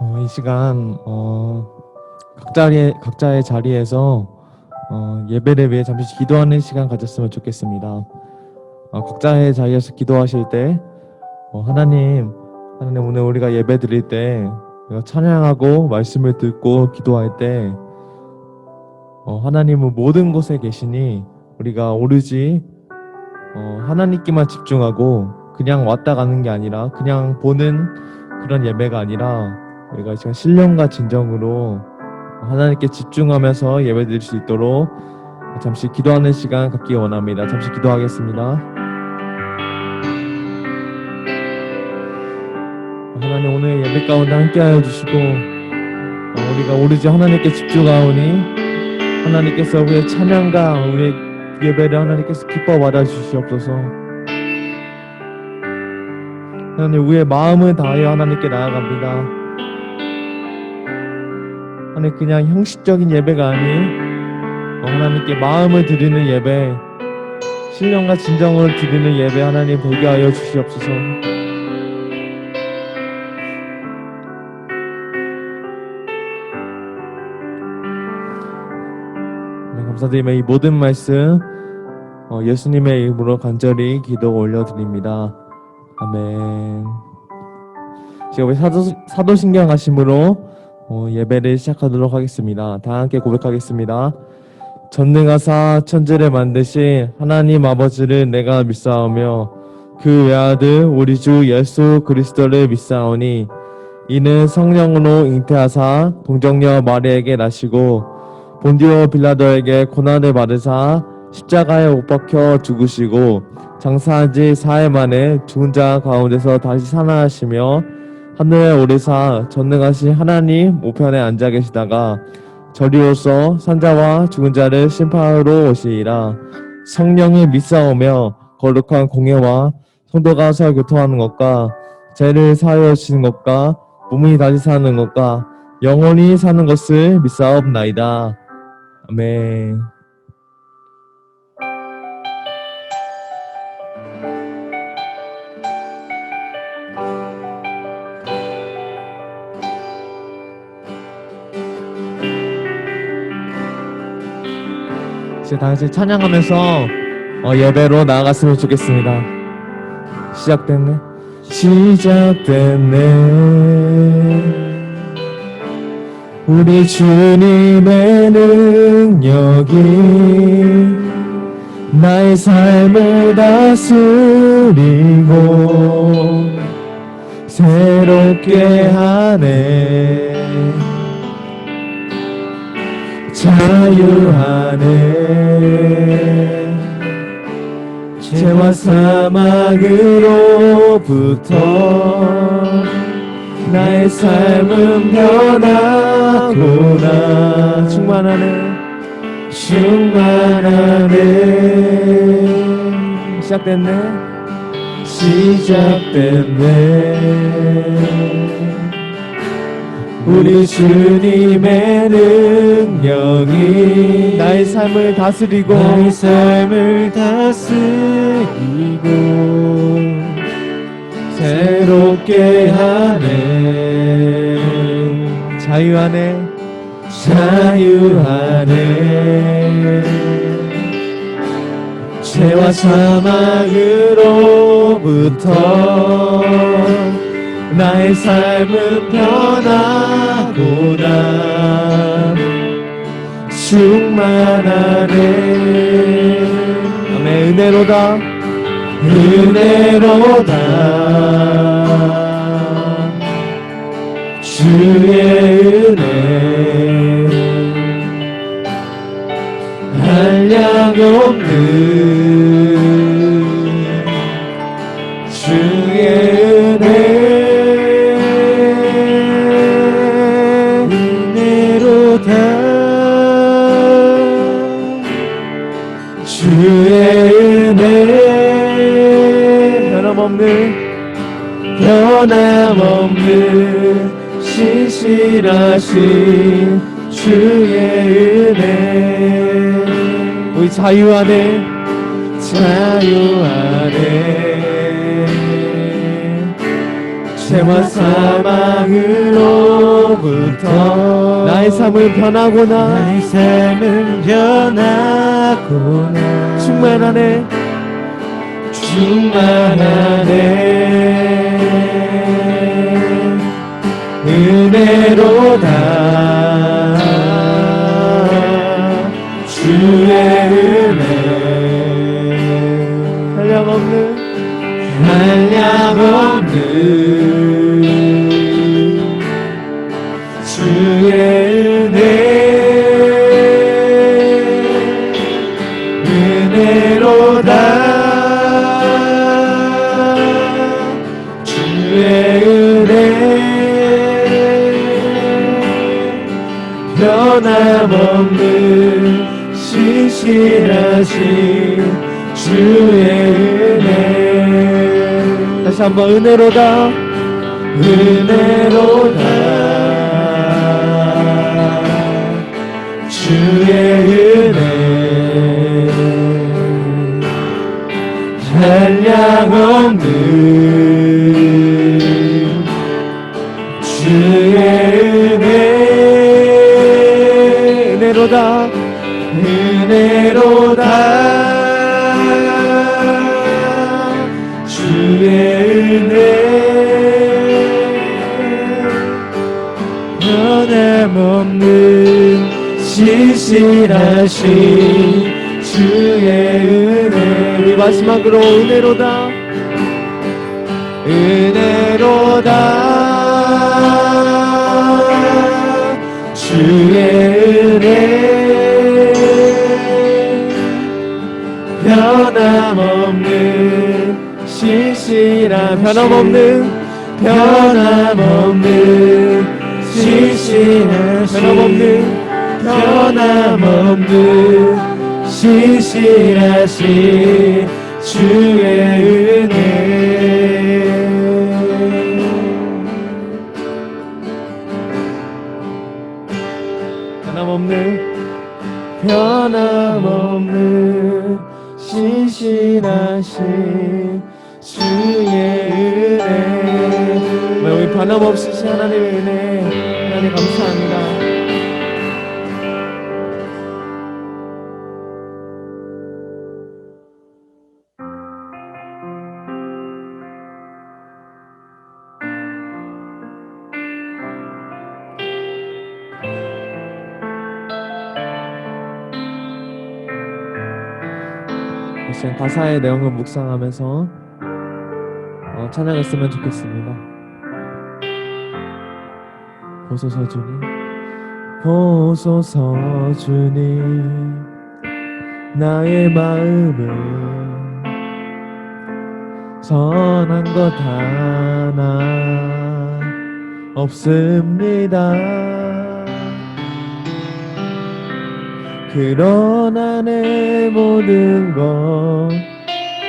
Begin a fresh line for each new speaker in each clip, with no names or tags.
이 시간 각자의 자리에서 예배를 위해 잠시 기도하는 시간 가졌으면 좋겠습니다. 각자의 자리에서 기도하실 때 하나님 오늘 우리가 예배 드릴 때 우리가 찬양하고 말씀을 듣고 기도할 때 하나님은 모든 곳에 계시니 우리가 오로지 하나님께만 집중하고 그냥 왔다 가는 게 아니라 그냥 보는 그런 예배가 아니라 우리가 지금 신령과 진정으로 하나님께 집중하면서 예배 드릴 수 있도록 잠시 기도하는 시간 갖기 원합니다. 잠시 기도하겠습니다. 하나님 오늘 예배 가운데 함께하여 주시고 우리가 오로지 하나님께 집중하오니 하나님께서 우리의 찬양과 우리의 예배를 하나님께서 기뻐 받아 주시옵소서. 하나님 우리의 마음을 다하여 하나님께 나아갑니다. 하나님 그냥 형식적인 예배가 아닌 하나님께 마음을 드리는 예배, 신령과 진정을 드리는 예배 하나님 되게 하여 주시옵소서. 네, 감사드리며 이 모든 말씀 예수님의 이름으로 간절히 기도 올려드립니다. 아멘. 제가 우리 사도신경 하심으로 예배를 시작하도록 하겠습니다. 다 함께 고백하겠습니다. 전능하사 천지를 만드신 하나님 아버지를 내가 믿사오며 그 외아들 우리 주 예수 그리스도를 믿사오니 이는 성령으로 잉태하사 동정녀 마리아에게 나시고 본디오 빌라도에게 고난을 받으사 십자가에 못 박혀 죽으시고 장사한 지 4일 만에 죽은 자 가운데서 다시 살아나시며 하늘에 오르사 전능하신 하나님 우편에 앉아 계시다가 저리로서 산자와 죽은 자를 심판하러 오시리라. 성령이 믿사오며 거룩한 공예와 성도가 서로 교통하는 것과 죄를 사하여 주시는 것과 몸이 다시 사는 것과 영원히 사는 것을 믿사옵나이다. 아멘. 이제 다같이 찬양하면서 예배로 나아갔으면 좋겠습니다. 시작됐네 우리 주님의 능력이 나의 삶을 다스리고 새롭게 하네. 자유하네. 죄와 사망으로부터 나의 삶은 변하구나. 충만하네. 시작됐네. 우리 주님의 능력이 나의 삶을 다스리고 새롭게 하네. 자유하네. 죄와 사망으로부터 나의 삶은 변하구나. 충만하네. 아멘. 은혜로다. 주의 은혜 한량없는 주의 은혜 은혜로다. 주의 은혜 변함없는 신실하신 주의 은혜. 우리 자유하네. 죄와 사망으로부터 나의 삶은 변하구나.
나의 삶은 변하구나.
충만하네. 은혜로다. 주의 은혜 한량없는 주의 은혜 은혜로다. 주의 은혜 변함없는 신실하신 주의 은혜. 다시 한번 은혜로다. 은혜로다. 주의 은혜 한량없는 주의 은혜 은혜로다. 은혜로다. 주의 은혜 변함없는 신실하신 주의 은혜. 우리 마지막으로 은혜로다. 은혜로다. 주의 은혜 변함없는 신실한 변함없는 신실하신 변함없는 신실하신 주의 은혜. 변함없는 신실하신 주의 은혜. 우리 변함없으신 하나님의 은혜, 하나님 감사합니다. 지금 가사의 내용을 묵상하면서 찬양했으면 좋겠습니다. 보소서 주님, 보소서 주님, 나의 마음은 선한 것 하나 없습니다. 그러나 내 모든 것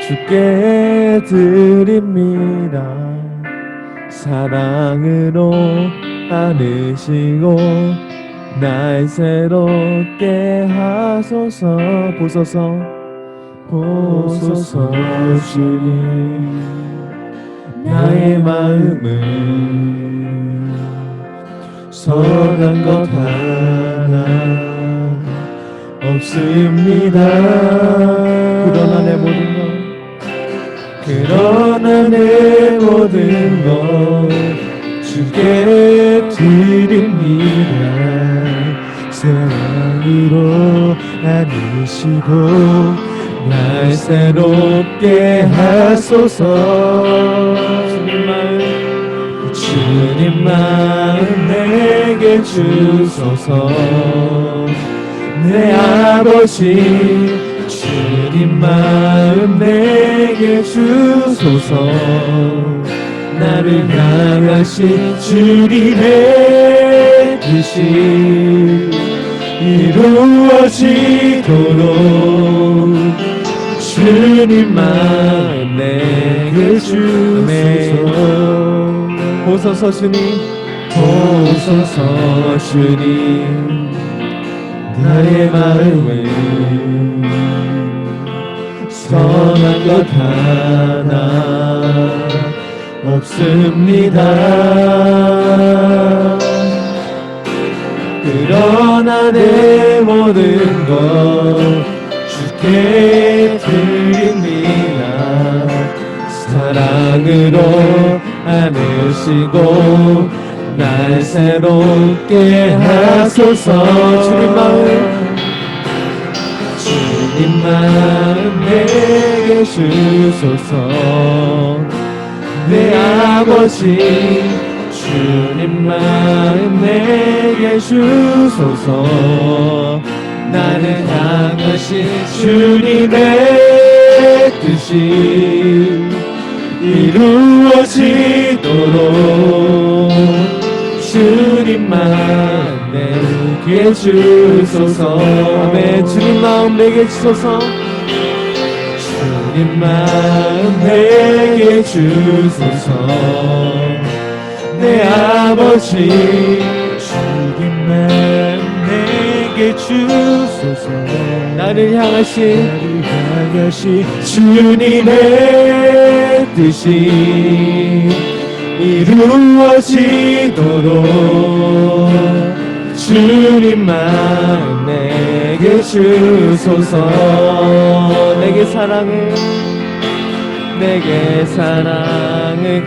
주께 드립니다. 사랑으로 안으시고 날 새롭게 하소서. 보소서 주님, 나의 마음은 선한 것 하나 없습니다. 그러나 내 모든 것 주께 드립니다. 사랑으로 안으시고 날 새롭게 하소서. 주님 마음 내게 주소서. 내 아버지 주님 마음 내게 주소서. 나를 향하신 주님의 뜻이 이루어지도록 주님 마음 내게 주소서. 보소서 주님, 나의 마음에 선한 것 하나 없습니다. 그러나 내 모든 것 주께 드립니다. 사랑으로 안으시고 날 새롭게 하소서. 주님 마음 내게 주소서. 내 아버지 주님 마음 내게 주소서. 나를 향하신 주님의 뜻이 이루어지도록 주님 마음 내게 주소서. 아멘. 주님 마음 내게 주소서. 주님 마음 내게 주소서. 내 아버지 주님 마음 내게 주소서. 나를 향하신 주님의 뜻이 이루어지도록 주님 마음 내게 주소서. 내게 사랑을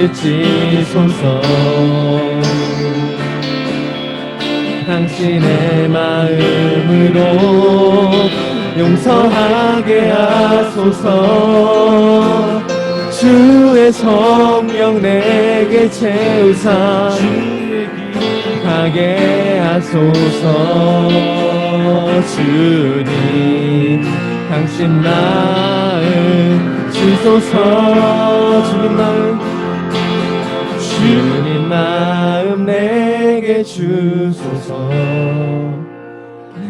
가르치소서. 당신의 마음으로 용서하게 하소서. 주의 성령 내게 채우사 가게 하소서. 주님 당신 마음 주소서. 주님 마음 내게 주소서.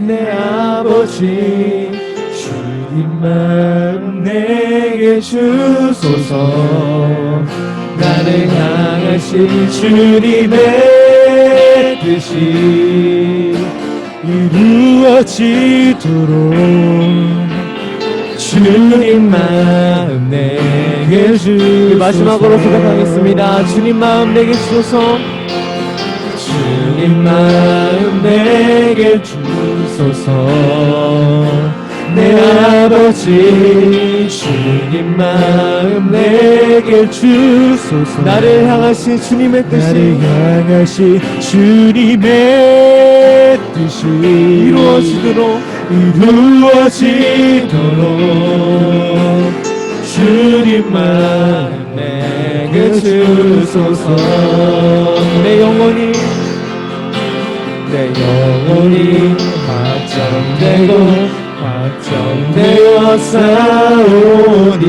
내 아버지 주님 마음 내게 주소서. 나를 향하신 주님의 뜻이 이루어지도록 주님 마음 내게 주소서. 마지막으로 고백하겠습니다. 주님 마음 내게 주소서. 주님 마음 내게 주소서. 내 아버지 주님 마음 내게 주소서. 나를 향하신 주님의 뜻이 이루어지도록 주님 마음 내게 주소서. 내 영혼이 확정되어 싸우니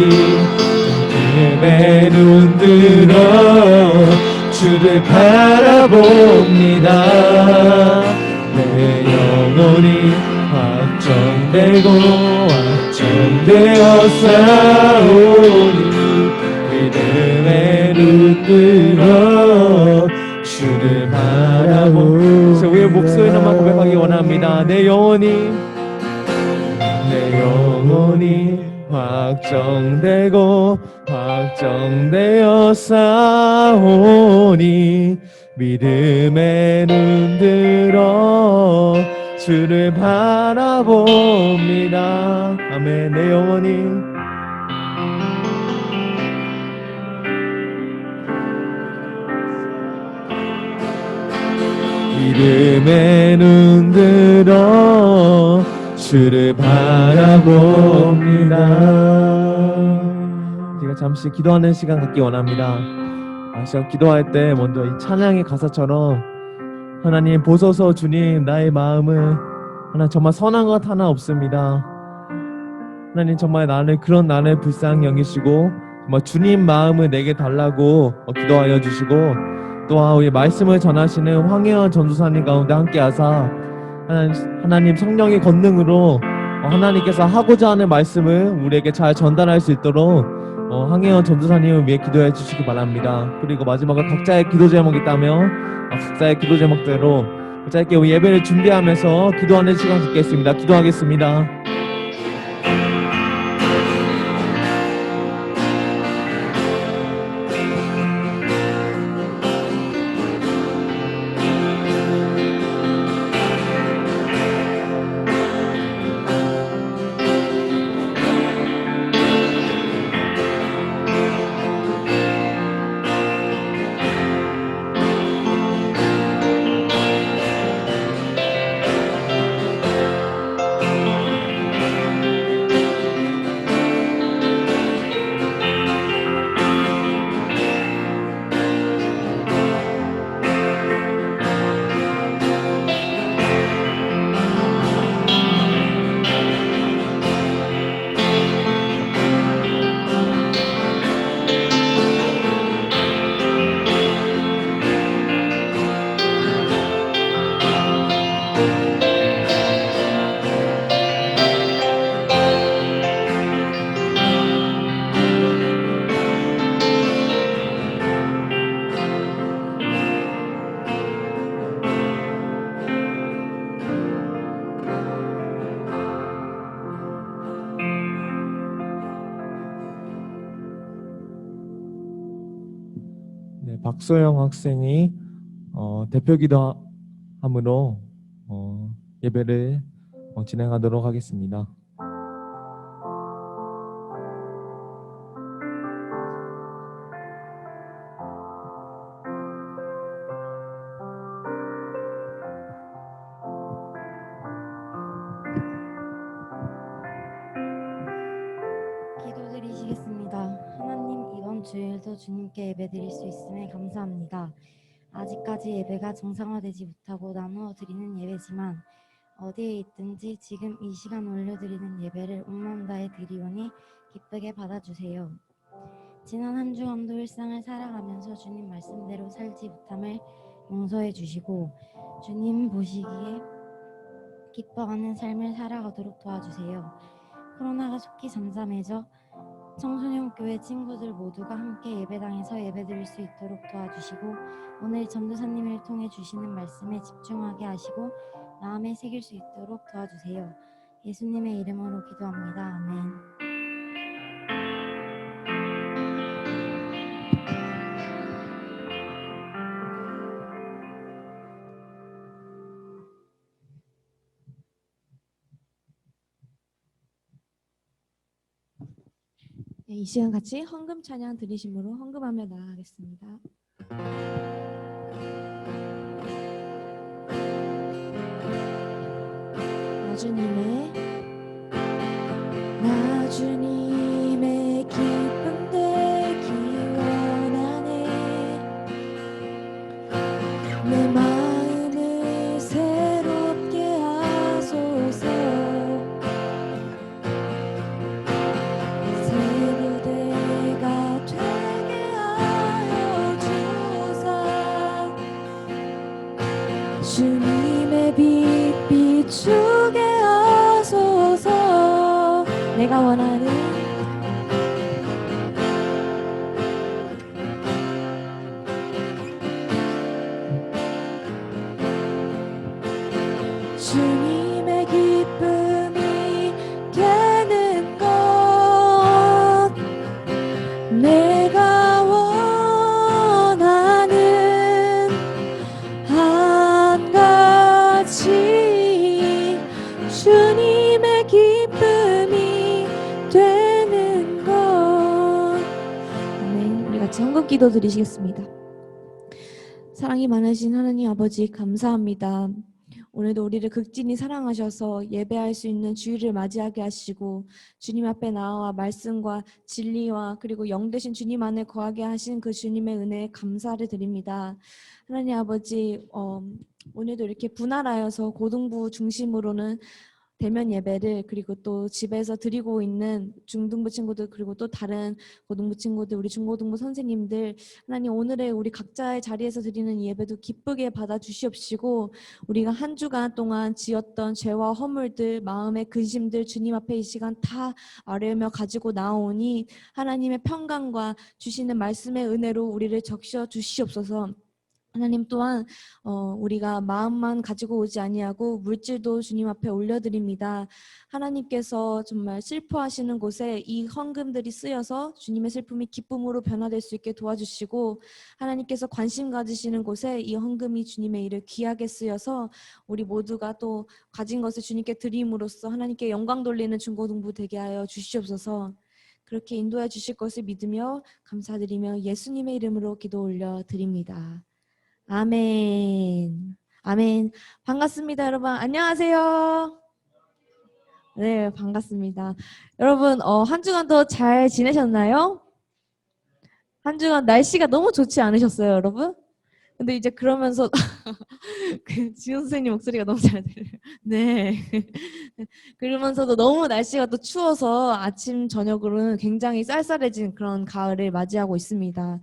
믿음의 눈 들어 주를 바라봅니다. 내 영혼이 확정되어 싸우니 믿음의 눈 들어 주를 바라봅니다. 우리의 목소리로만 고백하기 원합니다. 내 영혼이 확정되어 싸우니 믿음의 눈 들어 주를 바라봅니다. 아멘. 내 영혼이 믿음의 눈 들어 주를 바라봅니다. 제가 잠시 기도하는 시간 갖기 원합니다. 제가 기도할 때 먼저 이 찬양의 가사처럼 하나님 보소서 주님 나의 마음은 하나님 정말 선한 것 하나 없습니다. 하나님 정말 나를 불쌍히 여기시고 정말 주님 마음을 내게 달라고 기도하여 주시고 또한 우리 말씀을 전하시는 황혜원 전도사님 가운데 함께하사 하나님 성령의 권능으로 하나님께서 하고자 하는 말씀을 우리에게 잘 전달할 수 있도록 황혜원 전도사님을 위해 기도해 주시기 바랍니다. 그리고 마지막으로 각자의 기도 제목이 있다면 각자의 기도 제목대로 짧게 우리 예배를 준비하면서 기도하는 시간 갖겠습니다. 기도하겠습니다. 박소영 학생이 대표 기도함으로 예배를 진행하도록 하겠습니다.
기도드리시겠습니다. 하나님, 이번 주일도 주님께 예배드릴 수 있음에 감사합니다. 아직까지 예배가 정상화되지 못하고 나누어 드리는 예배지만 어디에 있든지 지금 이 시간 올려드리는 예배를 온 마음 다해 드리오니 기쁘게 받아주세요. 지난 한 주간도 일상을 살아가면서 주님 말씀대로 살지 못함을 용서해 주시고 주님 보시기에 기뻐하는 삶을 살아가도록 도와주세요. 코로나가 속히 잠잠해져 청소년 교회 친구들 모두가 함께 예배당에서 예배드릴 수 있도록 도와주시고 오늘 전도사님을 통해 주시는 말씀에 집중하게 하시고 마음에 새길 수 있도록 도와주세요. 예수님의 이름으로 기도합니다. 아멘.
네, 이 시간 같이 헌금 찬양 드리심으로 헌금하며 나아가겠습니다. 나 주님의 기쁨 되기 원하네. 내 마음을 새롭게 하소서. 새로대가 되게 하여 주사. 주님의 빛 비추게 하소서. 내가 원하는 주님의 기쁨이 되는 것. 내가 원하는 한 가지 주님의 기쁨이 되는 것. 아멘. 우리 같이 헌금 기도 드리시겠습니다. 사랑이 많으신 하나님 아버지 감사합니다. 오늘도 우리를 극진히 사랑하셔서 예배할 수 있는 주일을 맞이하게 하시고 주님 앞에 나와 말씀과 진리와 그리고 영 되신 주님 안에 거하게 하신 그 주님의 은혜에 감사를 드립니다. 하나님 아버지, 오늘도 이렇게 분할하여서 고등부 중심으로는 대면 예배를 그리고 또 집에서 드리고 있는 중등부 친구들 그리고 또 다른 고등부 친구들 우리 중고등부 선생님들 하나님 오늘의 우리 각자의 자리에서 드리는 예배도 기쁘게 받아주시옵시고 우리가 한 주간 동안 지었던 죄와 허물들 마음의 근심들 주님 앞에 이 시간 다 아뢰며 가지고 나오니 하나님의 평강과 주시는 말씀의 은혜로 우리를 적셔 주시옵소서. 하나님 또한 우리가 마음만 가지고 오지 아니하고 물질도 주님 앞에 올려드립니다. 하나님께서 정말 슬퍼하시는 곳에 이 헌금들이 쓰여서 주님의 슬픔이 기쁨으로 변화될 수 있게 도와주시고 하나님께서 관심 가지시는 곳에 이 헌금이 주님의 일을 귀하게 쓰여서 우리 모두가 또 가진 것을 주님께 드림으로써 하나님께 영광 돌리는 중고등부 되게 하여 주시옵소서. 그렇게 인도해 주실 것을 믿으며 감사드리며 예수님의 이름으로 기도 올려드립니다. 아멘. 아멘. 반갑습니다, 여러분. 안녕하세요. 네, 반갑습니다. 여러분, 한 주간도 잘 지내셨나요? 한 주간 날씨가 너무 좋지 않으셨어요, 여러분? 근데 이제 그러면서 그 지훈 선생님 목소리가 너무 잘 들려요. 네. 그러면서도 너무 날씨가 또 추워서 아침 저녁으로는 굉장히 쌀쌀해진 그런 가을을 맞이하고 있습니다.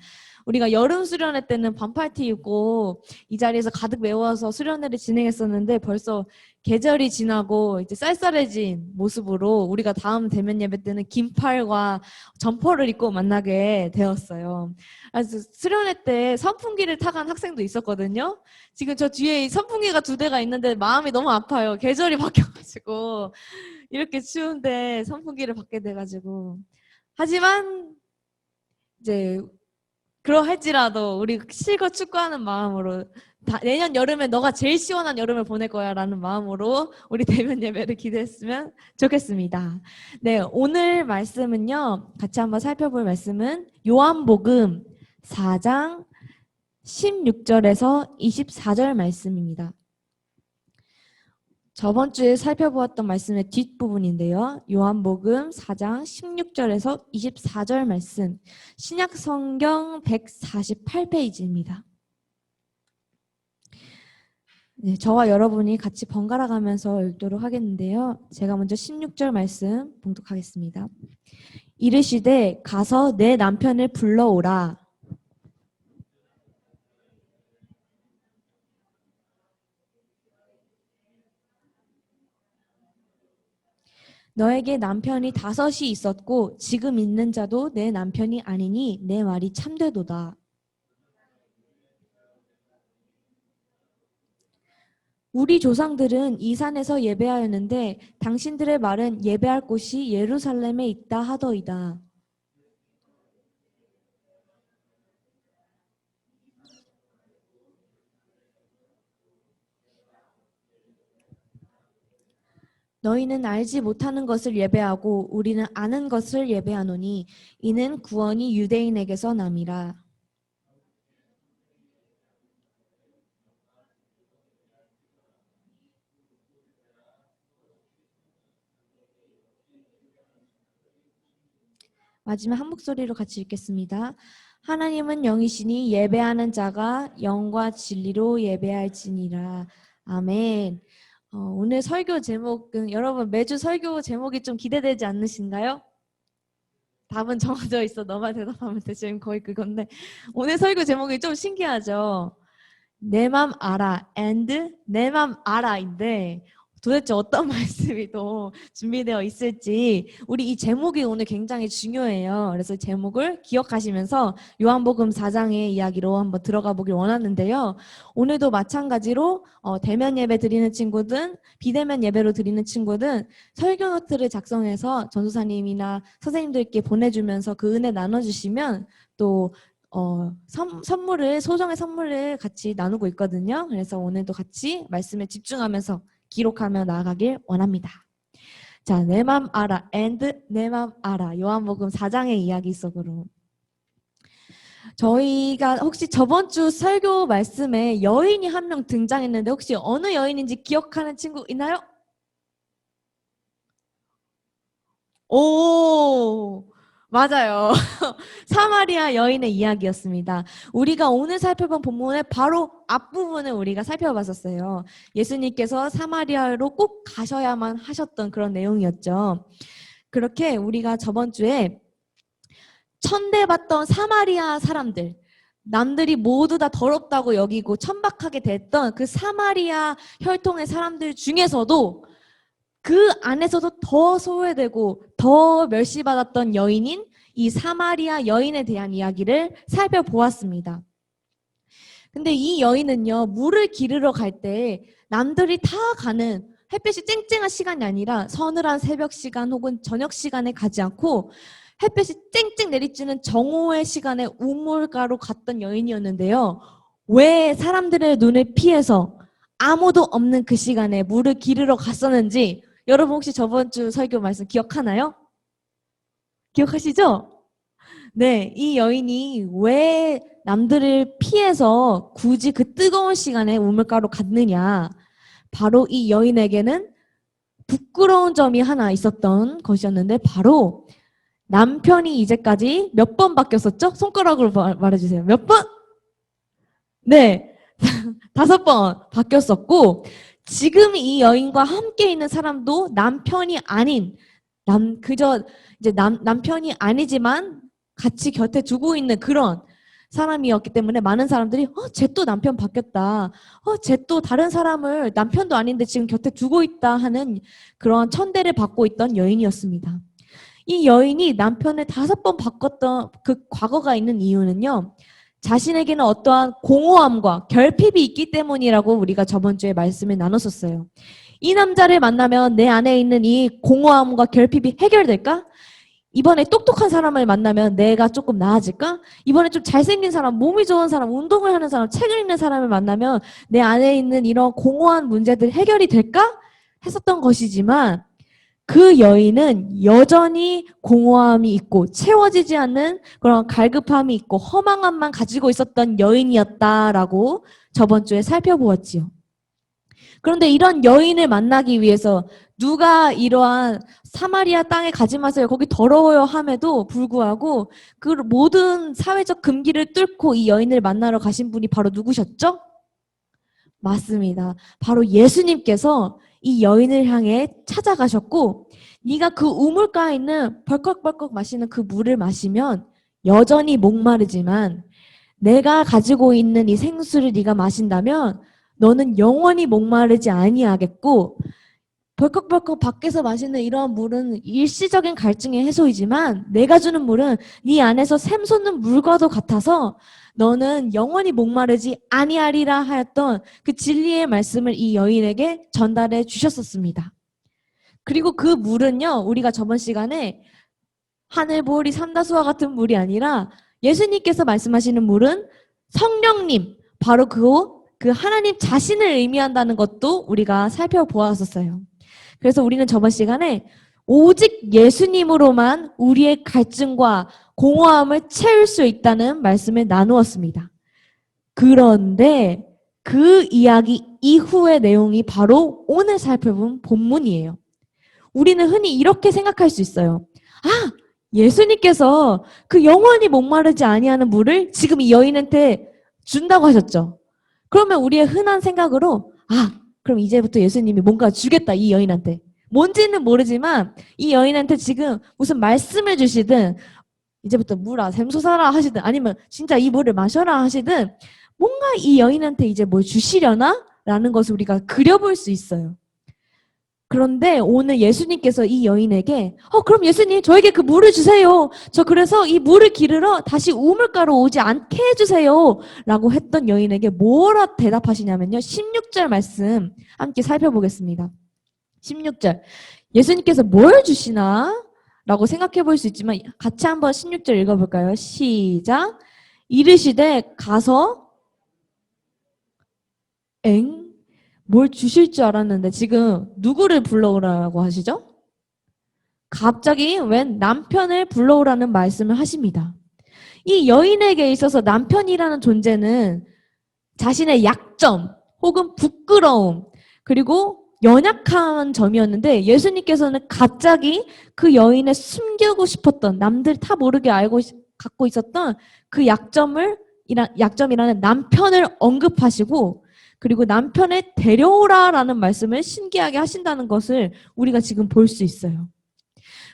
우리가 여름 수련회 때는 반팔티 입고 이 자리에서 가득 메워서 수련회를 진행했었는데 벌써 계절이 지나고 이제 쌀쌀해진 모습으로 우리가 다음 대면 예배 때는 긴팔과 점퍼를 입고 만나게 되었어요. 그래서 수련회 때 선풍기를 타간 학생도 있었거든요. 지금 저 뒤에 선풍기가 2대가 있는데 마음이 너무 아파요. 계절이 바뀌어가지고 이렇게 추운데 선풍기를 받게 돼가지고 하지만 이제 그러할지라도 우리 실컷 축구하는 마음으로 내년 여름에 너가 제일 시원한 여름을 보낼 거야 라는 마음으로 우리 대면 예배를 기대했으면 좋겠습니다. 네, 오늘 말씀은요. 같이 한번 살펴볼 말씀은 요한복음 4장 16절에서 24절 말씀입니다. 저번 주에 살펴보았던 말씀의 뒷부분인데요. 요한복음 4장 16절에서 24절 말씀, 신약성경 148페이지입니다. 네, 저와 여러분이 같이 번갈아 가면서 읽도록 하겠는데요. 제가 먼저 16절 말씀 봉독하겠습니다. 이르시되 가서 내 남편을 불러오라. 너에게 남편이 5이 있었고 지금 있는 자도 내 남편이 아니니 내 말이 참되도다. 우리 조상들은 이 산에서 예배하였는데 당신들의 말은 예배할 곳이 예루살렘에 있다 하더이다. 너희는 알지 못하는 것을 예배하고 우리는 아는 것을 예배하노니 이는 구원이 유대인에게서 남이라. 마지막 한 목소리로 같이 읽겠습니다. 하나님은 영이시니 예배하는 자가 영과 진리로 예배할지니라. 아멘. 오늘 설교 제목은 여러분 매주 설교 제목이 좀 기대되지 않으신가요? 답은 정해져 있어. 너만 대답하면 돼. 지금 거의 그건데 오늘 설교 제목이 좀 신기하죠. 내 맘 알아 and 내 맘 알아인데 도대체 어떤 말씀이 또 준비되어 있을지 우리 이 제목이 오늘 굉장히 중요해요. 그래서 제목을 기억하시면서 요한복음 4장의 이야기로 한번 들어가 보길 원하는데요. 오늘도 마찬가지로 대면 예배 드리는 친구든 비대면 예배로 드리는 친구든 설교 노트를 작성해서 전도사님이나 선생님들께 보내주면서 그 은혜 나눠주시면 또 소정의 선물을 같이 나누고 있거든요. 그래서 오늘도 같이 말씀에 집중하면서 기록하며 나아가길 원합니다. 자, 내 맘 알아 and 내 맘 알아. 요한복음 4장의 이야기 속으로. 저희가 혹시 저번 주 설교 말씀에 여인이 한 명 등장했는데 혹시 어느 여인인지 기억하는 친구 있나요? 오, 맞아요. 사마리아 여인의 이야기였습니다. 우리가 오늘 살펴본 본문의 바로 앞부분을 우리가 살펴봤었어요. 예수님께서 사마리아로 꼭 가셔야만 하셨던 그런 내용이었죠. 그렇게 우리가 저번 주에 천대받던 사마리아 사람들, 남들이 모두 다 더럽다고 여기고 천박하게 됐던 그 사마리아 혈통의 사람들 중에서도 그 안에서도 더 소외되고 더 멸시받았던 여인인 이 사마리아 여인에 대한 이야기를 살펴보았습니다. 근데 이 여인은요, 물을 기르러 갈 때 남들이 다 가는 햇볕이 쨍쨍한 시간이 아니라 서늘한 새벽 시간 혹은 저녁 시간에 가지 않고 햇볕이 쨍쨍 내리쬐는 정오의 시간에 우물가로 갔던 여인이었는데요. 왜 사람들의 눈을 피해서 아무도 없는 그 시간에 물을 기르러 갔었는지 여러분 혹시 저번 주 설교 말씀 기억하나요? 기억하시죠? 네, 이 여인이 왜 남들을 피해서 굳이 그 뜨거운 시간에 우물가로 갔느냐. 바로 이 여인에게는 부끄러운 점이 하나 있었던 것이었는데 바로 남편이 이제까지 몇 번 바뀌었었죠? 손가락으로 말해주세요. 몇 번? 네, 5번 바뀌었었고 지금 이 여인과 함께 있는 사람도 남편이 아닌 그저 이제 남편이 아니지만 같이 곁에 두고 있는 그런 사람이었기 때문에 많은 사람들이 쟤 또 남편 바뀌었다. 쟤 또 다른 사람을 남편도 아닌데 지금 곁에 두고 있다 하는 그런 천대를 받고 있던 여인이었습니다. 이 여인이 남편을 5번 바꿨던 그 과거가 있는 이유는요. 자신에게는 어떠한 공허함과 결핍이 있기 때문이라고 우리가 저번 주에 말씀을 나눴었어요. 이 남자를 만나면 내 안에 있는 이 공허함과 결핍이 해결될까? 이번에 똑똑한 사람을 만나면 내가 조금 나아질까? 이번에 좀 잘생긴 사람, 몸이 좋은 사람, 운동을 하는 사람, 책을 읽는 사람을 만나면 내 안에 있는 이런 공허한 문제들 해결이 될까? 했었던 것이지만 그 여인은 여전히 공허함이 있고 채워지지 않는 그런 갈급함이 있고 허망함만 가지고 있었던 여인이었다라고 저번 주에 살펴보았지요. 그런데 이런 여인을 만나기 위해서 누가 이러한 사마리아 땅에 가지 마세요. 거기 더러워요 함에도 불구하고 그 모든 사회적 금기를 뚫고 이 여인을 만나러 가신 분이 바로 누구셨죠? 맞습니다. 바로 예수님께서 이 여인을 향해 찾아가셨고 네가 그 우물가에 있는 벌컥벌컥 마시는 그 물을 마시면 여전히 목마르지만 내가 가지고 있는 이 생수를 네가 마신다면 너는 영원히 목마르지 아니하겠고 벌컥벌컥 밖에서 마시는 이러한 물은 일시적인 갈증의 해소이지만 내가 주는 물은 네 안에서 샘솟는 물과도 같아서 너는 영원히 목마르지 아니하리라 하였던 그 진리의 말씀을 이 여인에게 전달해 주셨었습니다. 그리고 그 물은요, 우리가 저번 시간에 하늘보리 삼다수와 같은 물이 아니라 예수님께서 말씀하시는 물은 성령님, 바로 그 하나님 자신을 의미한다는 것도 우리가 살펴보았었어요. 그래서 우리는 저번 시간에 오직 예수님으로만 우리의 갈증과 공허함을 채울 수 있다는 말씀을 나누었습니다. 그런데 그 이야기 이후의 내용이 바로 오늘 살펴본 본문이에요. 우리는 흔히 이렇게 생각할 수 있어요. 아, 예수님께서 그 영원히 목마르지 아니하는 물을 지금 이 여인한테 준다고 하셨죠. 그러면 우리의 흔한 생각으로 그럼 이제부터 예수님이 뭔가 주겠다 이 여인한테. 뭔지는 모르지만 이 여인한테 지금 무슨 말씀을 주시든 이제부터 물아 샘솟아라 하시든 아니면 진짜 이 물을 마셔라 하시든 뭔가 이 여인한테 이제 뭘 주시려나? 라는 것을 우리가 그려볼 수 있어요. 그런데 오늘 예수님께서 이 여인에게 그럼 예수님 저에게 그 물을 주세요. 저 그래서 이 물을 기르러 다시 우물가로 오지 않게 해주세요. 라고 했던 여인에게 뭐라 대답하시냐면요. 16절 말씀 함께 살펴보겠습니다. 16절 예수님께서 뭘 주시나? 라고 생각해 볼 수 있지만 같이 한번 16절 읽어볼까요? 시작. 이르시되 가서 뭘 주실 줄 알았는데 지금 누구를 불러오라고 하시죠? 갑자기 웬 남편을 불러오라는 말씀을 하십니다. 이 여인에게 있어서 남편이라는 존재는 자신의 약점 혹은 부끄러움 그리고 연약한 점이었는데 예수님께서는 갑자기 그 여인의 숨기고 싶었던 남들 다 모르게 갖고 있었던 그 약점이라는 남편을 언급하시고 그리고 남편을 데려오라라는 말씀을 신기하게 하신다는 것을 우리가 지금 볼 수 있어요.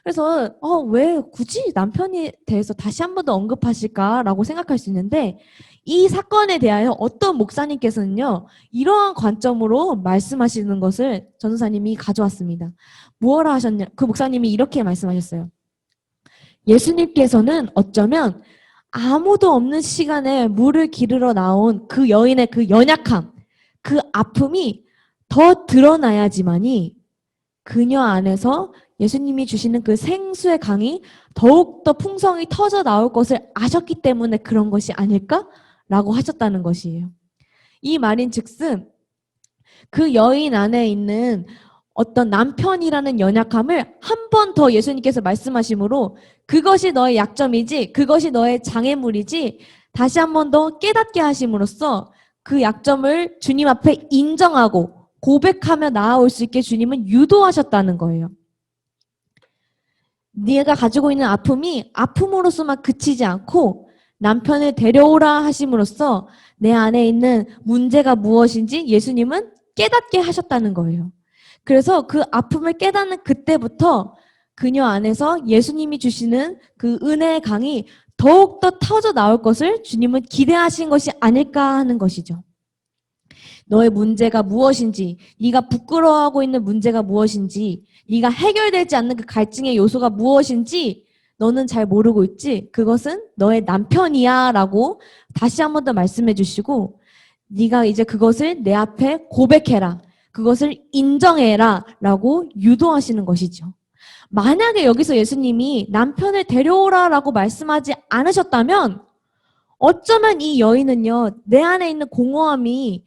그래서 왜 굳이 남편에 대해서 다시 한 번 더 언급하실까라고 생각할 수 있는데 이 사건에 대하여 어떤 목사님께서는요. 이러한 관점으로 말씀하시는 것을 전도사님이 가져왔습니다. 무엇라 하셨냐? 그 목사님이 이렇게 말씀하셨어요. 예수님께서는 어쩌면 아무도 없는 시간에 물을 기르러 나온 그 여인의 그 연약함 그 아픔이 더 드러나야지만이 그녀 안에서 예수님이 주시는 그 생수의 강이 더욱더 풍성히 터져 나올 것을 아셨기 때문에 그런 것이 아닐까라고 하셨다는 것이에요. 이 말인 즉슨 그 여인 안에 있는 어떤 남편이라는 연약함을 한 번 더 예수님께서 말씀하심으로 그것이 너의 약점이지 그것이 너의 장애물이지 다시 한 번 더 깨닫게 하심으로써 그 약점을 주님 앞에 인정하고 고백하며 나아올 수 있게 주님은 유도하셨다는 거예요. 네가 가지고 있는 아픔이 아픔으로서만 그치지 않고 남편을 데려오라 하심으로써 내 안에 있는 문제가 무엇인지 예수님은 깨닫게 하셨다는 거예요. 그래서 그 아픔을 깨닫는 그때부터 그녀 안에서 예수님이 주시는 그 은혜의 강이 더욱더 터져 나올 것을 주님은 기대하신 것이 아닐까 하는 것이죠. 너의 문제가 무엇인지, 네가 부끄러워하고 있는 문제가 무엇인지, 네가 해결되지 않는 그 갈증의 요소가 무엇인지 너는 잘 모르고 있지? 그것은 너의 남편이야 라고 다시 한 번 더 말씀해 주시고 네가 이제 그것을 내 앞에 고백해라. 그것을 인정해라 라고 유도하시는 것이죠. 만약에 여기서 예수님이 남편을 데려오라라고 말씀하지 않으셨다면 어쩌면 이 여인은요, 내 안에 있는 공허함이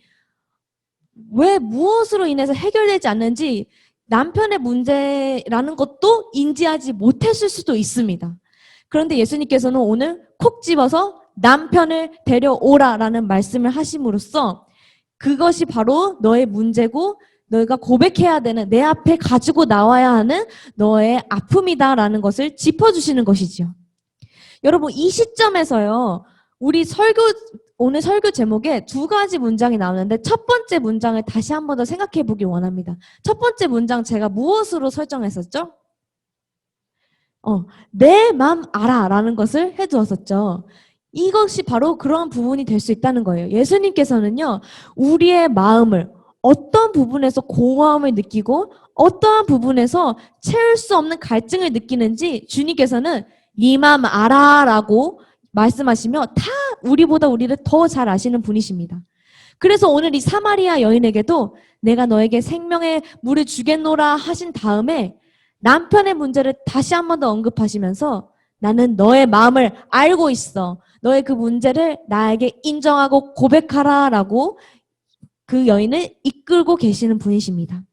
왜 무엇으로 인해서 해결되지 않는지 남편의 문제라는 것도 인지하지 못했을 수도 있습니다. 그런데 예수님께서는 오늘 콕 집어서 남편을 데려오라라는 말씀을 하심으로써 그것이 바로 너의 문제고 너희가 고백해야 되는, 내 앞에 가지고 나와야 하는 너의 아픔이다라는 것을 짚어주시는 것이지요. 여러분, 이 시점에서요, 우리 오늘 설교 제목에 두 가지 문장이 나오는데 첫 번째 문장을 다시 한 번 더 생각해 보기 원합니다. 첫 번째 문장 제가 무엇으로 설정했었죠? 내 맘 알아 라는 것을 해두었었죠. 이것이 바로 그런 부분이 될 수 있다는 거예요. 예수님께서는요, 우리의 마음을 어떤 부분에서 공허함을 느끼고 어떠한 부분에서 채울 수 없는 갈증을 느끼는지 주님께서는 네 맘 알아 라고 말씀하시며 다 우리보다 우리를 더 잘 아시는 분이십니다. 그래서 오늘 이 사마리아 여인에게도 내가 너에게 생명의 물을 주겠노라 하신 다음에 남편의 문제를 다시 한 번 더 언급하시면서 나는 너의 마음을 알고 있어. 너의 그 문제를 나에게 인정하고 고백하라 라고 그 여인을 이끌고 계시는 분이십니다.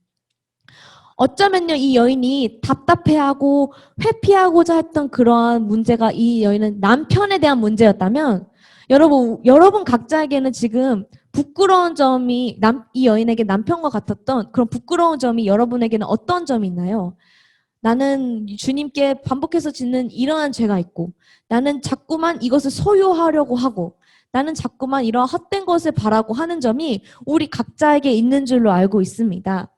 어쩌면요, 이 여인이 답답해하고 회피하고자 했던 그러한 문제가 이 여인은 남편에 대한 문제였다면 여러분 각자에게는 지금 부끄러운 점이 이 여인에게 남편과 같았던 그런 부끄러운 점이 여러분에게는 어떤 점이 있나요? 나는 주님께 반복해서 짓는 이러한 죄가 있고 나는 자꾸만 이것을 소유하려고 하고 나는 자꾸만 이러한 헛된 것을 바라고 하는 점이 우리 각자에게 있는 줄로 알고 있습니다.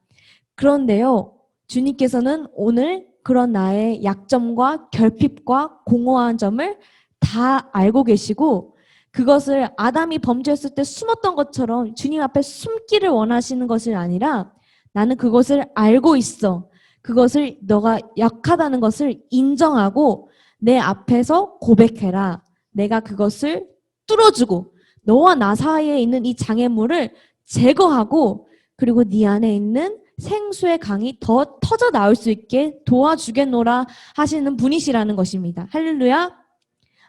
그런데요, 주님께서는 오늘 그런 나의 약점과 결핍과 공허한 점을 다 알고 계시고 그것을 아담이 범죄했을 때 숨었던 것처럼 주님 앞에 숨기를 원하시는 것이 아니라 나는 그것을 알고 있어. 그것을 너가 약하다는 것을 인정하고 내 앞에서 고백해라. 내가 그것을 뚫어주고 너와 나 사이에 있는 이 장애물을 제거하고 그리고 네 안에 있는 생수의 강이 더 터져 나올 수 있게 도와주겠노라 하시는 분이시라는 것입니다. 할렐루야.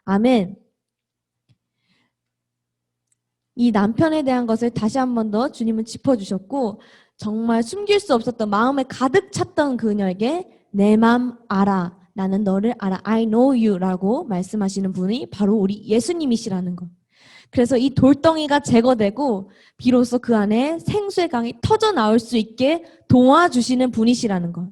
아멘. 이 남편에 대한 것을 다시 한 번 더 주님은 짚어주셨고 정말 숨길 수 없었던 마음에 가득 찼던 그녀에게 내 맘 알아. 나는 너를 알아. I know you 라고 말씀하시는 분이 바로 우리 예수님이시라는 것. 그래서 이 돌덩이가 제거되고 비로소 그 안에 생수의 강이 터져 나올 수 있게 도와주시는 분이시라는 것.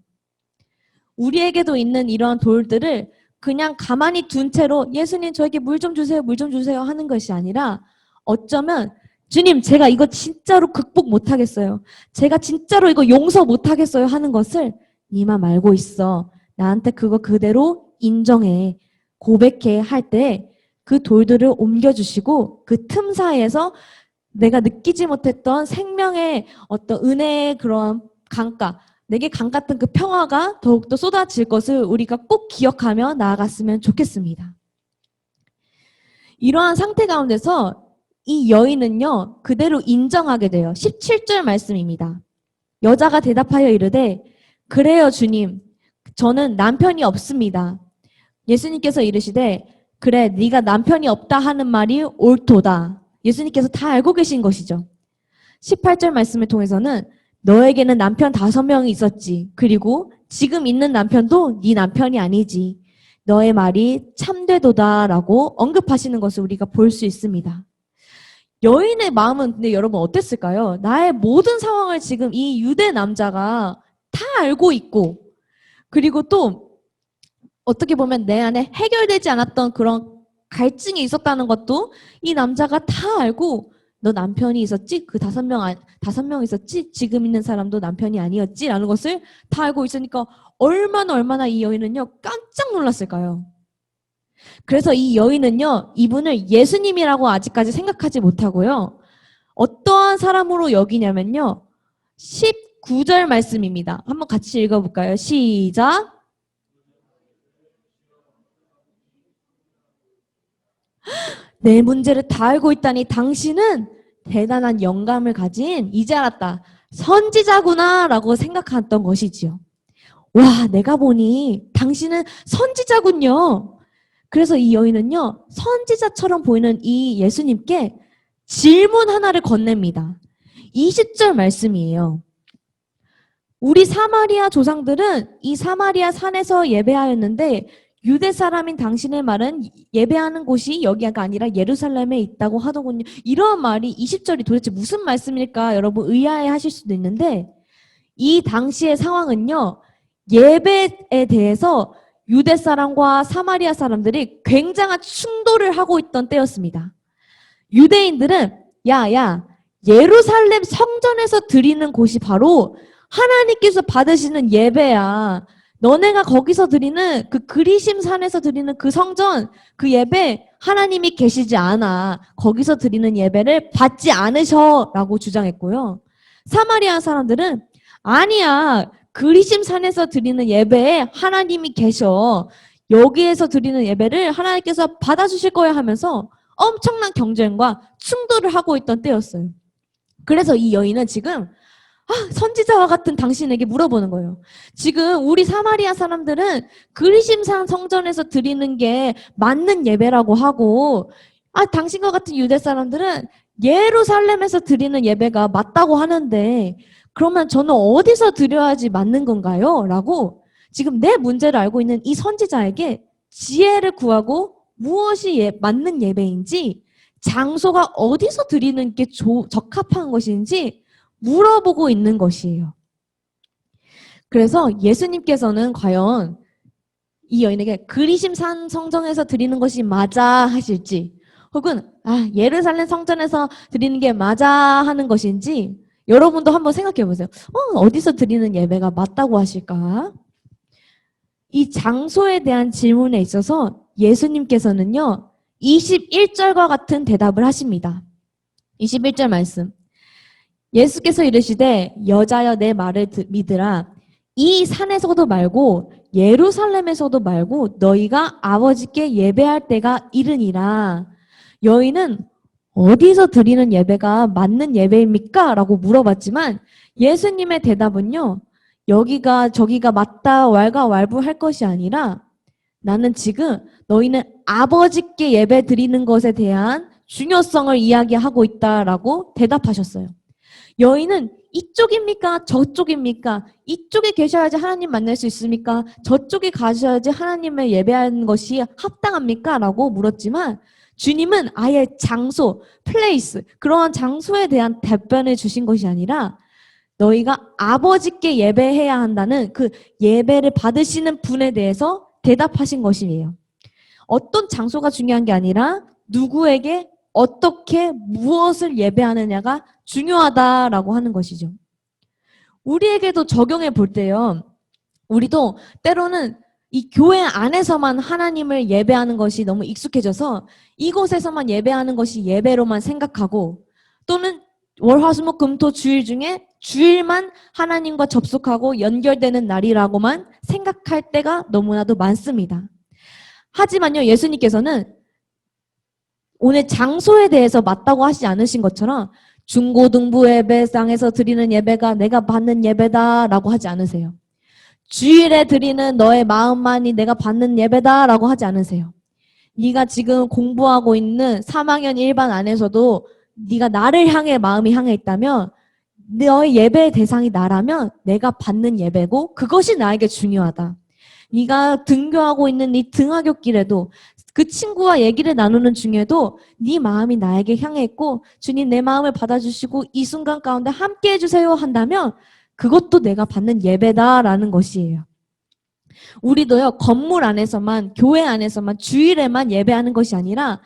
우리에게도 있는 이러한 돌들을 그냥 가만히 둔 채로 예수님 저에게 물 좀 주세요, 물 좀 주세요 하는 것이 아니라 어쩌면 주님 제가 이거 진짜로 극복 못하겠어요. 제가 진짜로 이거 용서 못하겠어요 하는 것을 니만 알고 있어. 나한테 그거 그대로 인정해. 고백해 할 때 그 돌들을 옮겨주시고 그 틈 사이에서 내가 느끼지 못했던 생명의 어떤 은혜의 그런 강가, 내게 강 같은 그 평화가 더욱더 쏟아질 것을 우리가 꼭 기억하며 나아갔으면 좋겠습니다. 이러한 상태 가운데서 이 여인은요, 그대로 인정하게 돼요. 17절 말씀입니다. 여자가 대답하여 이르되, 그래요 주님, 저는 남편이 없습니다. 예수님께서 이르시되, 그래 네가 남편이 없다 하는 말이 옳도다. 예수님께서 다 알고 계신 것이죠. 18절 말씀을 통해서는 너에게는 남편 5명이 있었지. 그리고 지금 있는 남편도 네 남편이 아니지. 너의 말이 참되도다 라고 언급하시는 것을 우리가 볼 수 있습니다. 여인의 마음은 근데 여러분 어땠을까요? 나의 모든 상황을 지금 이 유대 남자가 다 알고 있고 그리고 또 어떻게 보면 내 안에 해결되지 않았던 그런 갈증이 있었다는 것도 이 남자가 다 알고 너 남편이 있었지? 그 5명 있었지? 지금 있는 사람도 남편이 아니었지? 라는 것을 다 알고 있으니까 얼마나 이 여인은요 깜짝 놀랐을까요? 그래서 이 여인은요 이분을 예수님이라고 아직까지 생각하지 못하고요 어떠한 사람으로 여기냐면요 19절 말씀입니다. 한번 같이 읽어볼까요? 시작. 내 문제를 다 알고 있다니 당신은 대단한 영감을 가진 이제 알았다. 선지자구나 라고 생각했던 것이지요. 와, 내가 보니 당신은 선지자군요. 그래서 이 여인은요, 선지자처럼 보이는 이 예수님께 질문 하나를 건넵니다. 20절 말씀이에요. 우리 사마리아 조상들은 이 사마리아 산에서 예배하였는데 유대 사람인 당신의 말은 예배하는 곳이 여기가 아니라 예루살렘에 있다고 하더군요. 이런 말이 20절이 도대체 무슨 말씀일까 여러분 의아해 하실 수도 있는데 이 당시의 상황은요. 예배에 대해서 유대 사람과 사마리아 사람들이 굉장한 충돌을 하고 있던 때였습니다. 유대인들은 야, 예루살렘 성전에서 드리는 곳이 바로 하나님께서 받으시는 예배야. 너네가 거기서 드리는 그 그리심 산에서 드리는 그 성전, 그 예배 하나님이 계시지 않아. 거기서 드리는 예배를 받지 않으셔라고 주장했고요. 사마리아 사람들은 아니야. 그리심 산에서 드리는 예배에 하나님이 계셔. 여기에서 드리는 예배를 하나님께서 받아주실 거야 하면서 엄청난 경쟁과 충돌을 하고 있던 때였어요. 그래서 이 여인은 지금 선지자와 같은 당신에게 물어보는 거예요. 지금 우리 사마리아 사람들은 그리심산 성전에서 드리는 게 맞는 예배라고 하고 당신과 같은 유대 사람들은 예루살렘에서 드리는 예배가 맞다고 하는데 그러면 저는 어디서 드려야지 맞는 건가요? 라고 지금 내 문제를 알고 있는 이 선지자에게 지혜를 구하고 무엇이 맞는 예배인지 장소가 어디서 드리는 게 적합한 것인지 물어보고 있는 것이에요. 그래서 예수님께서는 과연 이 여인에게 그리심산 성전에서 드리는 것이 맞아 하실지 혹은 예루살렘 성전에서 드리는 게 맞아 하는 것인지 여러분도 한번 생각해 보세요. 어디서 드리는 예배가 맞다고 하실까? 이 장소에 대한 질문에 있어서 예수님께서는요. 21절과 같은 대답을 하십니다. 21절 말씀. 예수께서 이르시되 여자여 내 말을 믿으라. 이 산에서도 말고 예루살렘에서도 말고 너희가 아버지께 예배할 때가 이르니라. 여인은 어디서 드리는 예배가 맞는 예배입니까? 라고 물어봤지만 예수님의 대답은요. 여기가 저기가 맞다 왈가왈부할 것이 아니라 나는 지금 너희는 아버지께 예배 드리는 것에 대한 중요성을 이야기하고 있다라고 대답하셨어요. 여인은 이쪽입니까? 저쪽입니까? 이쪽에 계셔야지 하나님 만날 수 있습니까? 저쪽에 가셔야지 하나님을 예배하는 것이 합당합니까? 라고 물었지만 주님은 아예 장소, 플레이스, 그러한 장소에 대한 답변을 주신 것이 아니라 너희가 아버지께 예배해야 한다는 그 예배를 받으시는 분에 대해서 대답하신 것이에요. 어떤 장소가 중요한 게 아니라 누구에게 어떻게 무엇을 예배하느냐가 중요하다라고 하는 것이죠. 우리에게도 적용해 볼 때요. 우리도 때로는 이 교회 안에서만 하나님을 예배하는 것이 너무 익숙해져서 이곳에서만 예배하는 것이 예배로만 생각하고 또는 월화수목금토 주일 중에 주일만 하나님과 접속하고 연결되는 날이라고만 생각할 때가 너무나도 많습니다. 하지만요, 예수님께서는 오늘 장소에 대해서 맞다고 하시지 않으신 것처럼 중고등부 예배상에서 드리는 예배가 내가 받는 예배다라고 하지 않으세요. 주일에 드리는 너의 마음만이 내가 받는 예배다라고 하지 않으세요. 네가 지금 공부하고 있는 3학년 1반 안에서도 네가 나를 향해 마음이 향해 있다면 너의 예배의 대상이 나라면 내가 받는 예배고 그것이 나에게 중요하다. 네가 등교하고 있는 네 등하굣길에도 그 친구와 얘기를 나누는 중에도 네 마음이 나에게 향해 있고 주님 내 마음을 받아주시고 이 순간 가운데 함께 해주세요 한다면 그것도 내가 받는 예배다라는 것이에요. 우리도요 건물 안에서만 교회 안에서만 주일에만 예배하는 것이 아니라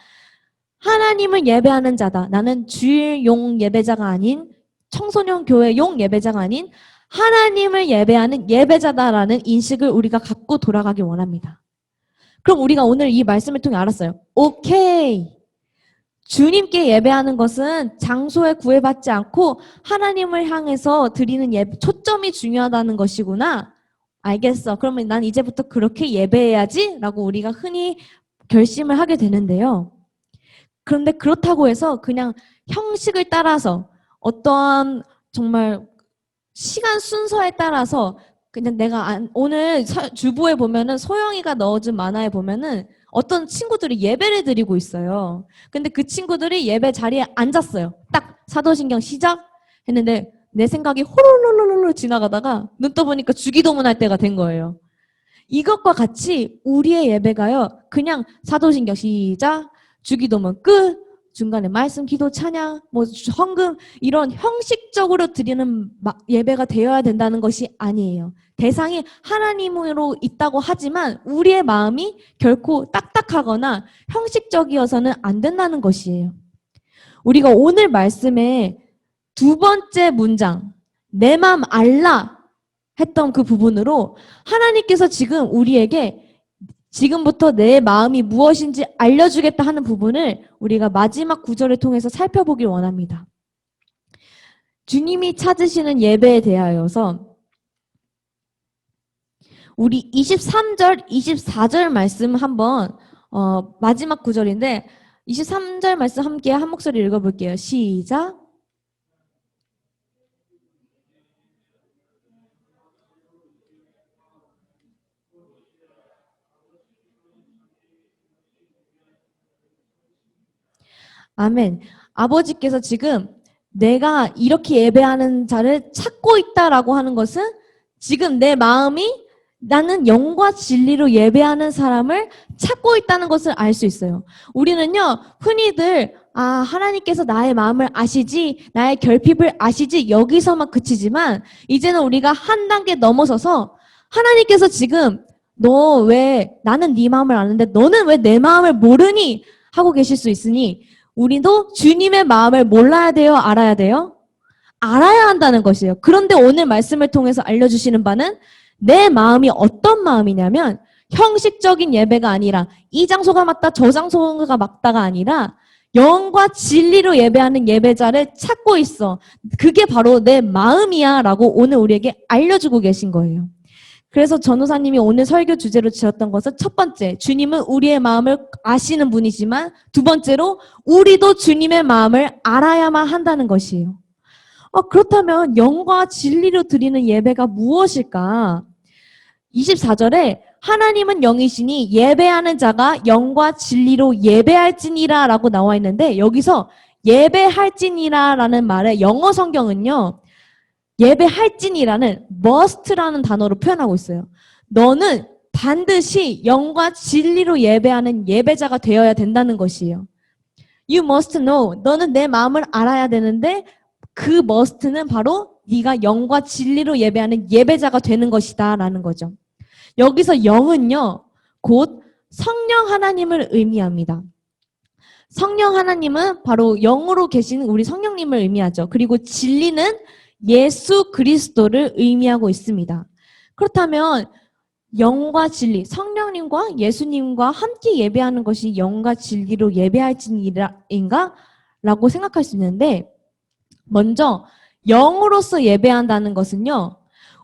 하나님을 예배하는 자다. 나는 주일용 예배자가 아닌 청소년 교회용 예배자가 아닌 하나님을 예배하는 예배자다라는 인식을 우리가 갖고 돌아가길 원합니다. 그럼 우리가 오늘 이 말씀을 통해 알았어요. 오케이. 주님께 예배하는 것은 장소에 구애받지 않고 하나님을 향해서 드리는 예배, 초점이 중요하다는 것이구나. 알겠어. 그러면 난 이제부터 그렇게 예배해야지 라고 우리가 흔히 결심을 하게 되는데요. 그런데 그렇다고 해서 그냥 형식을 따라서 어떠한 정말 시간 순서에 따라서 그냥 오늘 주보에 보면은 소영이가 넣어준 만화에 보면은 어떤 친구들이 예배를 드리고 있어요. 근데 그 친구들이 예배 자리에 앉았어요. 딱 사도신경 시작 했는데 내 생각이 호롤롤롤롤 지나가다가 눈 떠보니까 주기도문 할 때가 된 거예요. 이것과 같이 우리의 예배가요. 그냥 사도신경 시작, 주기도문 끝, 중간에 말씀, 기도, 찬양, 헌금 이런 형식적으로 드리는 예배가 되어야 된다는 것이 아니에요. 대상이 하나님으로 있다고 하지만 우리의 마음이 결코 딱딱하거나 형식적이어서는 안 된다는 것이에요. 우리가 오늘 말씀의 두 번째 문장, 내 맘 알라 했던 그 부분으로 하나님께서 지금 우리에게 지금부터 내 마음이 무엇인지 알려주겠다 하는 부분을 우리가 마지막 구절을 통해서 살펴보길 원합니다. 주님이 찾으시는 예배에 대하여서 우리 23절, 24절 말씀 한번 마지막 구절인데 23절 말씀 함께 한 목소리 읽어볼게요. 시작. 아멘. 아버지께서 지금 내가 이렇게 예배하는 자를 찾고 있다라고 하는 것은 지금 내 마음이 나는 영과 진리로 예배하는 사람을 찾고 있다는 것을 알 수 있어요. 우리는요, 흔히들 하나님께서 나의 마음을 아시지, 나의 결핍을 아시지 여기서만 그치지만 이제는 우리가 한 단계 넘어서서 하나님께서 지금 너 왜 나는 네 마음을 아는데 너는 왜 내 마음을 모르니? 하고 계실 수 있으니 우리도 주님의 마음을 몰라야 돼요? 알아야 돼요? 알아야 한다는 것이에요. 그런데 오늘 말씀을 통해서 알려주시는 바는 내 마음이 어떤 마음이냐면 형식적인 예배가 아니라 이 장소가 맞다 저 장소가 맞다가 아니라 영과 진리로 예배하는 예배자를 찾고 있어. 그게 바로 내 마음이야 라고 오늘 우리에게 알려주고 계신 거예요. 그래서 전우사님이 오늘 설교 주제로 지었던 것은 첫 번째, 주님은 우리의 마음을 아시는 분이지만 두 번째로 우리도 주님의 마음을 알아야만 한다는 것이에요. 그렇다면 영과 진리로 드리는 예배가 무엇일까? 24절에 하나님은 영이시니 예배하는 자가 영과 진리로 예배할지니라 라고 나와 있는데 여기서 예배할지니라 라는 말의 영어 성경은요. 예배할지니라는 must라는 단어로 표현하고 있어요. 너는 반드시 영과 진리로 예배하는 예배자가 되어야 된다는 것이에요. You must know. 너는 내 마음을 알아야 되는데 그 must는 바로 네가 영과 진리로 예배하는 예배자가 되는 것이다 라는 거죠. 여기서 영은요. 곧 성령 하나님을 의미합니다. 성령 하나님은 바로 영으로 계신 우리 성령님을 의미하죠. 그리고 진리는 예수 그리스도를 의미하고 있습니다. 그렇다면 영과 진리, 성령님과 예수님과 함께 예배하는 것이 영과 진리로 예배할지인가? 라고 생각할 수 있는데 먼저 영으로서 예배한다는 것은요.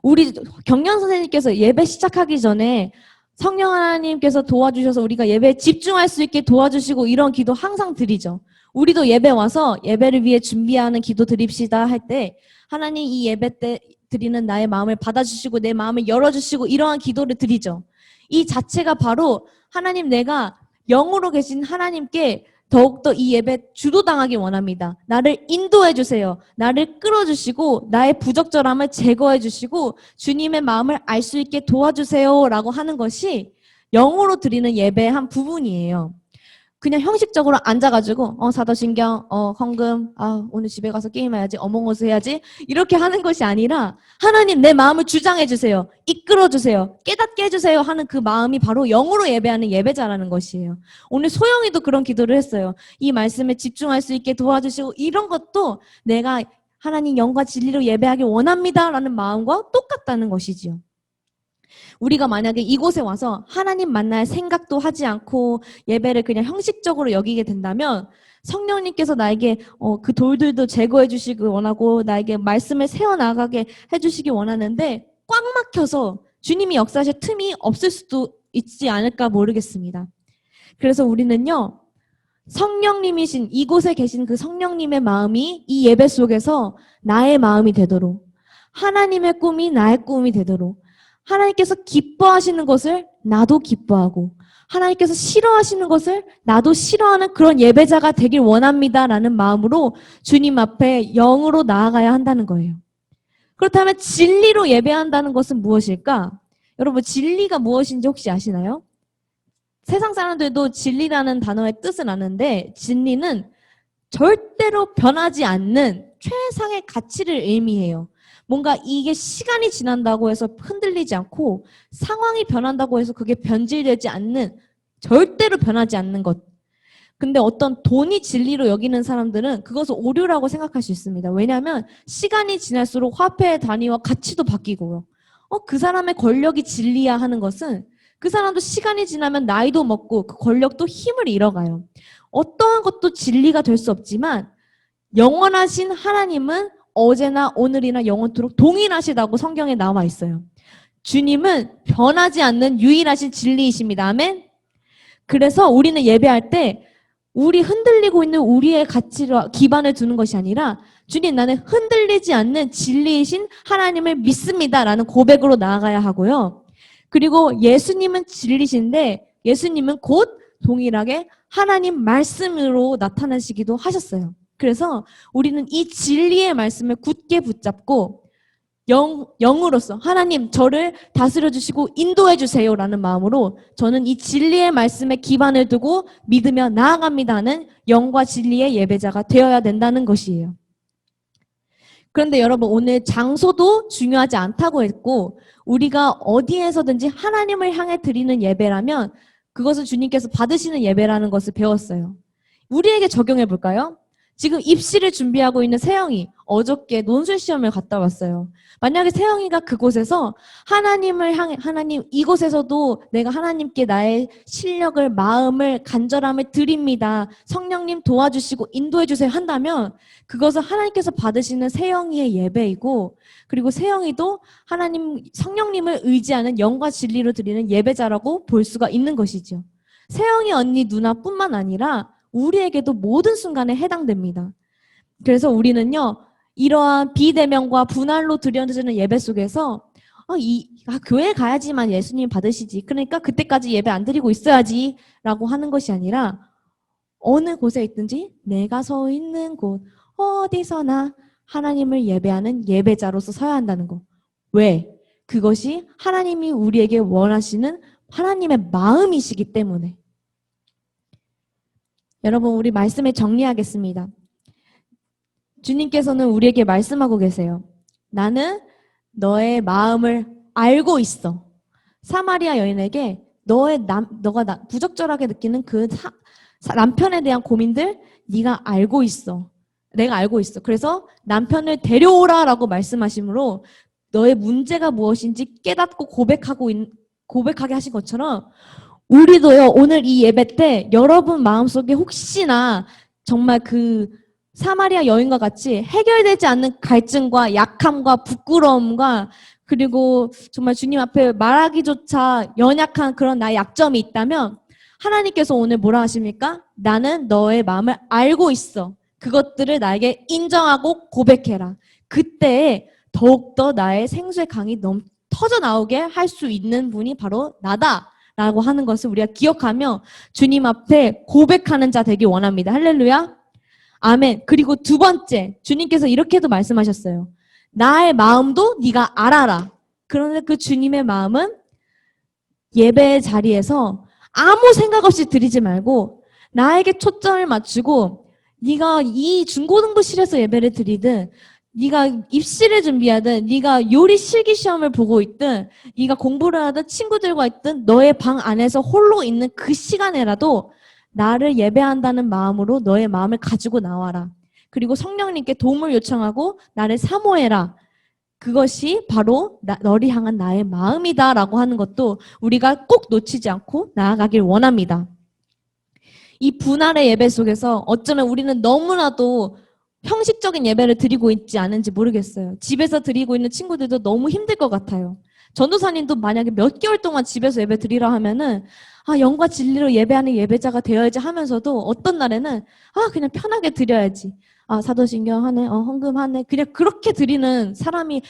우리 경연 선생님께서 예배 시작하기 전에 성령 하나님께서 도와주셔서 우리가 예배에 집중할 수 있게 도와주시고 이런 기도 항상 드리죠. 우리도 예배 와서 예배를 위해 준비하는 기도 드립시다 할 때 하나님 이 예배 때 드리는 나의 마음을 받아주시고 내 마음을 열어주시고 이러한 기도를 드리죠. 이 자체가 바로 하나님 내가 영으로 계신 하나님께 더욱더 이 예배 주도당하기 원합니다. 나를 인도해 주세요. 나를 끌어주시고 나의 부적절함을 제거해 주시고 주님의 마음을 알 수 있게 도와주세요 라고 하는 것이 영으로 드리는 예배의 한 부분이에요. 그냥 형식적으로 앉아가지고 사도신경, 헌금, 오늘 집에 가서 게임해야지, 어몽어스 해야지 이렇게 하는 것이 아니라 하나님 내 마음을 주장해 주세요. 이끌어 주세요. 깨닫게 해주세요 하는 그 마음이 바로 영으로 예배하는 예배자라는 것이에요. 오늘 소영이도 그런 기도를 했어요. 이 말씀에 집중할 수 있게 도와주시고 이런 것도 내가 하나님 영과 진리로 예배하기 원합니다 라는 마음과 똑같다는 것이지요. 우리가 만약에 이곳에 와서 하나님 만날 생각도 하지 않고 예배를 그냥 형식적으로 여기게 된다면 성령님께서 나에게 그 돌들도 제거해 주시기 원하고 나에게 말씀을 세워나가게 해주시기 원하는데 꽉 막혀서 주님이 역사하실 틈이 없을 수도 있지 않을까 모르겠습니다. 그래서 우리는요. 성령님이신 이곳에 계신 그 성령님의 마음이 이 예배 속에서 나의 마음이 되도록 하나님의 꿈이 나의 꿈이 되도록 하나님께서 기뻐하시는 것을 나도 기뻐하고 하나님께서 싫어하시는 것을 나도 싫어하는 그런 예배자가 되길 원합니다라는 마음으로 주님 앞에 영으로 나아가야 한다는 거예요. 그렇다면 진리로 예배한다는 것은 무엇일까? 여러분, 진리가 무엇인지 혹시 아시나요? 세상 사람들도 진리라는 단어의 뜻은 아는데 진리는 절대로 변하지 않는 최상의 가치를 의미해요. 뭔가 이게 시간이 지난다고 해서 흔들리지 않고 상황이 변한다고 해서 그게 변질되지 않는, 절대로 변하지 않는 것. 근데 어떤 돈이 진리로 여기는 사람들은 그것을 오류라고 생각할 수 있습니다. 왜냐하면 시간이 지날수록 화폐의 단위와 가치도 바뀌고요. 그 사람의 권력이 진리야 하는 것은 그 사람도 시간이 지나면 나이도 먹고 그 권력도 힘을 잃어가요. 어떠한 것도 진리가 될 수 없지만 영원하신 하나님은 어제나 오늘이나 영원토록 동일하시다고 성경에 나와 있어요. 주님은 변하지 않는 유일하신 진리이십니다. 아멘. 그래서 우리는 예배할 때 우리 흔들리고 있는 우리의 가치로 기반을 두는 것이 아니라 주님, 나는 흔들리지 않는 진리이신 하나님을 믿습니다라는 고백으로 나아가야 하고요. 그리고 예수님은 진리신데 예수님은 곧 동일하게 하나님 말씀으로 나타나시기도 하셨어요. 그래서 우리는 이 진리의 말씀을 굳게 붙잡고 영으로서 하나님 저를 다스려 주시고 인도해 주세요라는 마음으로 저는 이 진리의 말씀에 기반을 두고 믿으며 나아갑니다는 영과 진리의 예배자가 되어야 된다는 것이에요. 그런데 여러분, 오늘 장소도 중요하지 않다고 했고 우리가 어디에서든지 하나님을 향해 드리는 예배라면 그것은 주님께서 받으시는 예배라는 것을 배웠어요. 우리에게 적용해 볼까요? 지금 입시를 준비하고 있는 세영이 어저께 논술 시험을 갔다 왔어요. 만약에 세영이가 그곳에서 하나님을 향해, 하나님 이곳에서도 내가 하나님께 나의 실력을, 마음을, 간절함을 드립니다. 성령님 도와주시고 인도해 주세요 한다면 그것은 하나님께서 받으시는 세영이의 예배이고, 그리고 세영이도 하나님, 성령님을 의지하는 영과 진리로 드리는 예배자라고 볼 수가 있는 것이죠. 세영이 언니 누나뿐만 아니라 우리에게도 모든 순간에 해당됩니다. 그래서 우리는요, 이러한 비대면과 분할로 드려지는 예배 속에서 교회 가야지만 예수님 받으시지, 그러니까 그때까지 예배 안 드리고 있어야지 라고 하는 것이 아니라 어느 곳에 있든지 내가 서 있는 곳 어디서나 하나님을 예배하는 예배자로서 서야 한다는 거. 왜? 그것이 하나님이 우리에게 원하시는 하나님의 마음이시기 때문에. 여러분, 우리 말씀을 정리하겠습니다. 주님께서는 우리에게 말씀하고 계세요. 나는 너의 마음을 알고 있어. 사마리아 여인에게 너가 부적절하게 느끼는 그 남편에 대한 고민들 네가 알고 있어. 내가 알고 있어. 그래서 남편을 데려오라라고 말씀하시므로 너의 문제가 무엇인지 깨닫고 고백하게 하신 것처럼 우리도요, 오늘 이 예배 때 여러분 마음속에 혹시나 정말 그 사마리아 여인과 같이 해결되지 않는 갈증과 약함과 부끄러움과 그리고 정말 주님 앞에 말하기조차 연약한 그런 나의 약점이 있다면 하나님께서 오늘 뭐라 하십니까? 나는 너의 마음을 알고 있어. 그것들을 나에게 인정하고 고백해라. 그때 더욱더 나의 생수의 강이 터져 나오게 할 수 있는 분이 바로 나다 라고 하는 것을 우리가 기억하며 주님 앞에 고백하는 자 되길 원합니다. 할렐루야. 아멘. 그리고 두 번째, 주님께서 이렇게도 말씀하셨어요. 나의 마음도 네가 알아라. 그런데 그 주님의 마음은 예배의 자리에서 아무 생각 없이 드리지 말고 나에게 초점을 맞추고 네가 이 중고등부실에서 예배를 드리든 네가 입시를 준비하든 네가 요리 실기시험을 보고 있든 네가 공부를 하든 친구들과 있든 너의 방 안에서 홀로 있는 그 시간에라도 나를 예배한다는 마음으로 너의 마음을 가지고 나와라. 그리고 성령님께 도움을 요청하고 나를 사모해라. 그것이 바로 너를 향한 나의 마음이다 라고 하는 것도 우리가 꼭 놓치지 않고 나아가길 원합니다. 이 분할의 예배 속에서 어쩌면 우리는 너무나도 형식적인 예배를 드리고 있지 않은지 모르겠어요. 집에서 드리고 있는 친구들도 너무 힘들 것 같아요. 전도사님도 만약에 몇 개월 동안 집에서 예배 드리라 하면은 영과 진리로 예배하는 예배자가 되어야지 하면서도 어떤 날에는 그냥 편하게 드려야지. 사도신경 하네, 헌금 하네. 그냥 그렇게 드리는 사람이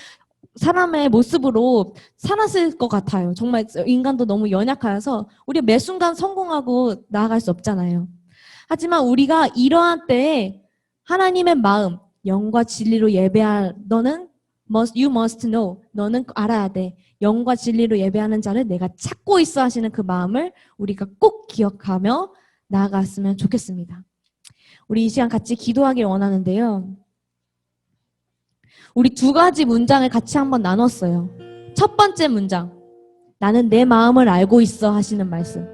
사람의 모습으로 살았을 것 같아요. 정말 인간도 너무 연약하여서 우리가 매 순간 성공하고 나아갈 수 없잖아요. 하지만 우리가 이러한 때에 하나님의 마음, 영과 진리로 예배할 너는 you must know. 너는 알아야 돼. 영과 진리로 예배하는 자를 내가 찾고 있어 하시는 그 마음을 우리가 꼭 기억하며 나아갔으면 좋겠습니다. 우리 이 시간 같이 기도하길 원하는데요. 우리 두 가지 문장을 같이 한번 나눴어요. 첫 번째 문장, 나는 내 마음을 알고 있어 하시는 말씀.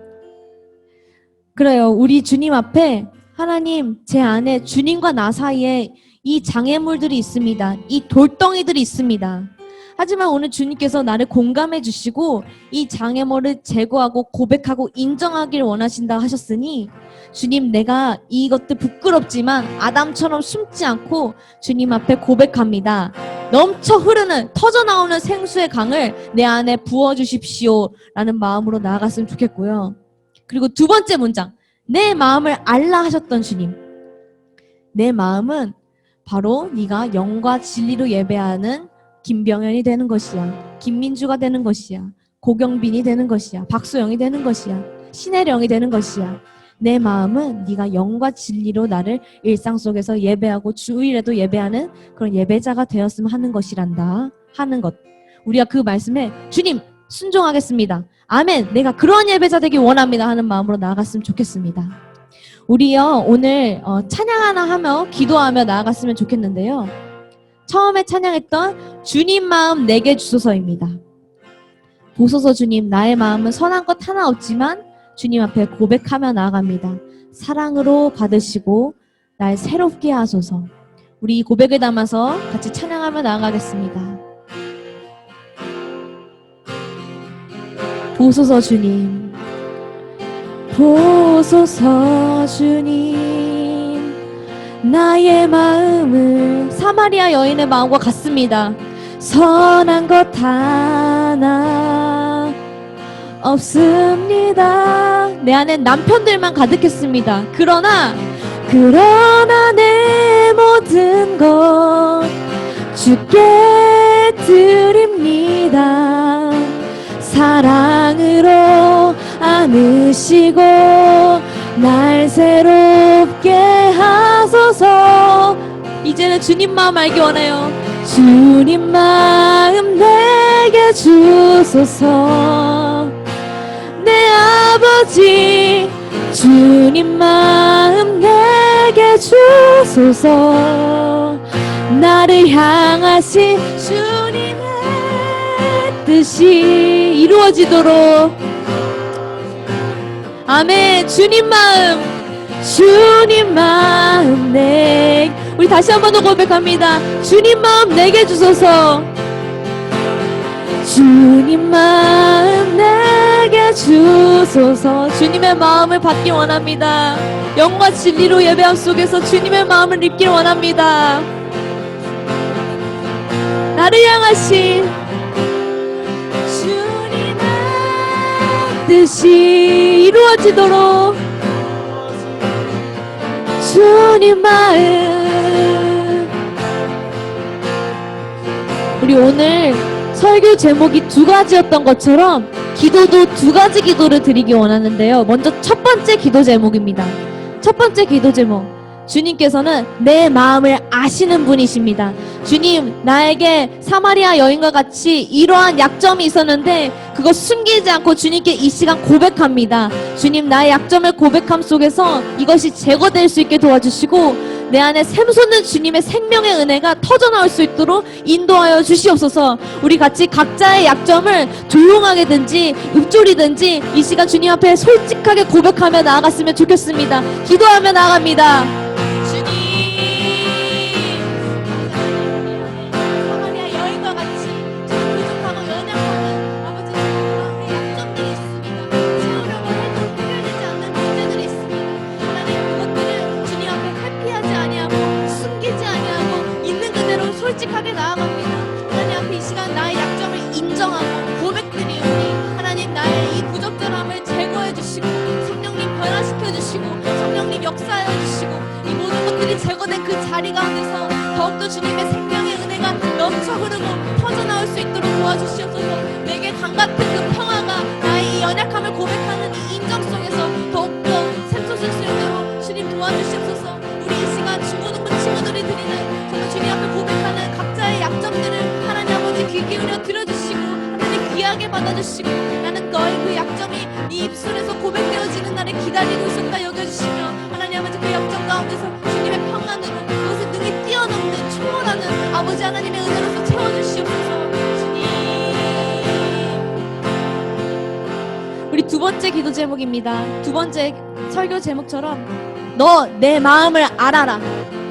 그래요. 우리 주님 앞에 하나님, 제 안에 주님과 나 사이에 이 장애물들이 있습니다. 이 돌덩이들이 있습니다. 하지만 오늘 주님께서 나를 공감해 주시고 이 장애물을 제거하고 고백하고 인정하길 원하신다 하셨으니 주님, 내가 이것들 부끄럽지만 아담처럼 숨지 않고 주님 앞에 고백합니다. 넘쳐 흐르는 터져나오는 생수의 강을 내 안에 부어주십시오 라는 마음으로 나아갔으면 좋겠고요. 그리고 두 번째 문장, 내 마음을 알라 하셨던 주님. 내 마음은 바로 네가 영과 진리로 예배하는 김병현이 되는 것이야. 김민주가 되는 것이야. 고경빈이 되는 것이야. 박소영이 되는 것이야. 신혜령이 되는 것이야. 내 마음은 네가 영과 진리로 나를 일상 속에서 예배하고 주일에도 예배하는 그런 예배자가 되었으면 하는 것이란다 하는 것. 우리가 그 말씀에 주님 순종하겠습니다. 아멘. 내가 그런 예배자 되기 원합니다 하는 마음으로 나아갔으면 좋겠습니다. 우리요 오늘 찬양 하나 하며 기도하며 나아갔으면 좋겠는데요. 처음에 찬양했던 주님 마음 내게 주소서입니다. 보소서 주님, 나의 마음은 선한 것 하나 없지만 주님 앞에 고백하며 나아갑니다. 사랑으로 받으시고 날 새롭게 하소서. 우리 이 고백을 담아서 같이 찬양하며 나아가겠습니다. 보소서 주님, 보소서 주님, 나의 마음은 사마리아 여인의 마음과 같습니다. 선한 것 하나 없습니다. 내 안엔 남편들만 가득했습니다. 그러나 내 모든 것 주께 드립니다. 사랑으로 안으시고 날 새롭게 하소서. 이제는 주님 마음 알기 원해요. 주님 마음 내게 주소서. 내 아버지 주님 마음 내게 주소서. 나를 향하신 주님의 뜻이 이루어지도록. 아멘. 주님 마음 내. 우리 다시 한 번 더 고백합니다. 주님 마음 내게 주소서. 주님 마음 내게 주소서. 주님의 마음을 받기 원합니다. 영과 진리로 예배함 속에서 주님의 마음을 입길 원합니다. 나를 향하신 주님의 뜻이 이루어지도록. 주님 마음. 우리 오늘 설교 제목이 두 가지였던 것처럼 기도도 두 가지 기도를 드리기 원하는데요. 먼저 첫 번째 기도 제목입니다. 첫 번째 기도 제목. 주님께서는 내 마음을 아시는 분이십니다. 주님, 나에게 사마리아 여인과 같이 이러한 약점이 있었는데 그거 숨기지 않고 주님께 이 시간 고백합니다. 주님, 나의 약점을 고백함 속에서 이것이 제거될 수 있게 도와주시고 내 안에 샘솟는 주님의 생명의 은혜가 터져나올 수 있도록 인도하여 주시옵소서. 우리 같이 각자의 약점을 조용하게든지 읊조리든지 이 시간 주님 앞에 솔직하게 고백하며 나아갔으면 좋겠습니다. 기도하며 나아갑니다. 주님, 사마리아 여인과 같이 부족하고 연약한 아버지 마음에 약점들이 있습니다. 채우려고 해도 해결되지 않는 문제들이 있습니다. 하나님, 그것들을 주님 앞에 회피하지 아니하고 숨기지 아니하고 있는 그대로 솔직하게 나아갑니다. 하나님 앞에 이 시간 나의 약점을 인정하고 고백드리오니 하나님, 나의 이 부적절함을 제거해 주시고 성령님 변화시켜 주시고 성령님 역사하여 주시고 이 모든 것들이 제거된 그 자리 가운데서 더욱더 주님의 생명의 은혜가 넘쳐 흐르고 터져나올 수 도와주시옵소서. 내게 강같은 그 평화가 나의 이 연약함을 고백하는 이 인정 속에서 더욱더 샘솟을 수 있도록 주님 도와주시옵소서. 우리 이 시간 중고등부 친구들이 드리는 정말 주님 앞에 고백하는 각자의 약점들을 하나님 아버지 귀 기울여 들어주시고 하나님 귀하게 받아주시고 나는 너의 그 약점이 네 입술에서 고백되어지는 날을 기다리고 있었다 여겨주시며 하나님 아버지 그 약점 가운데서 주님의 평안으로 그것을 능히 뛰어넘는 초월하는 아버지 하나님의 은혜로서 채워주시옵소서. 주님, 우리 두 번째 기도 제목입니다. 두 번째 설교 제목처럼 너 내 마음을 알아라.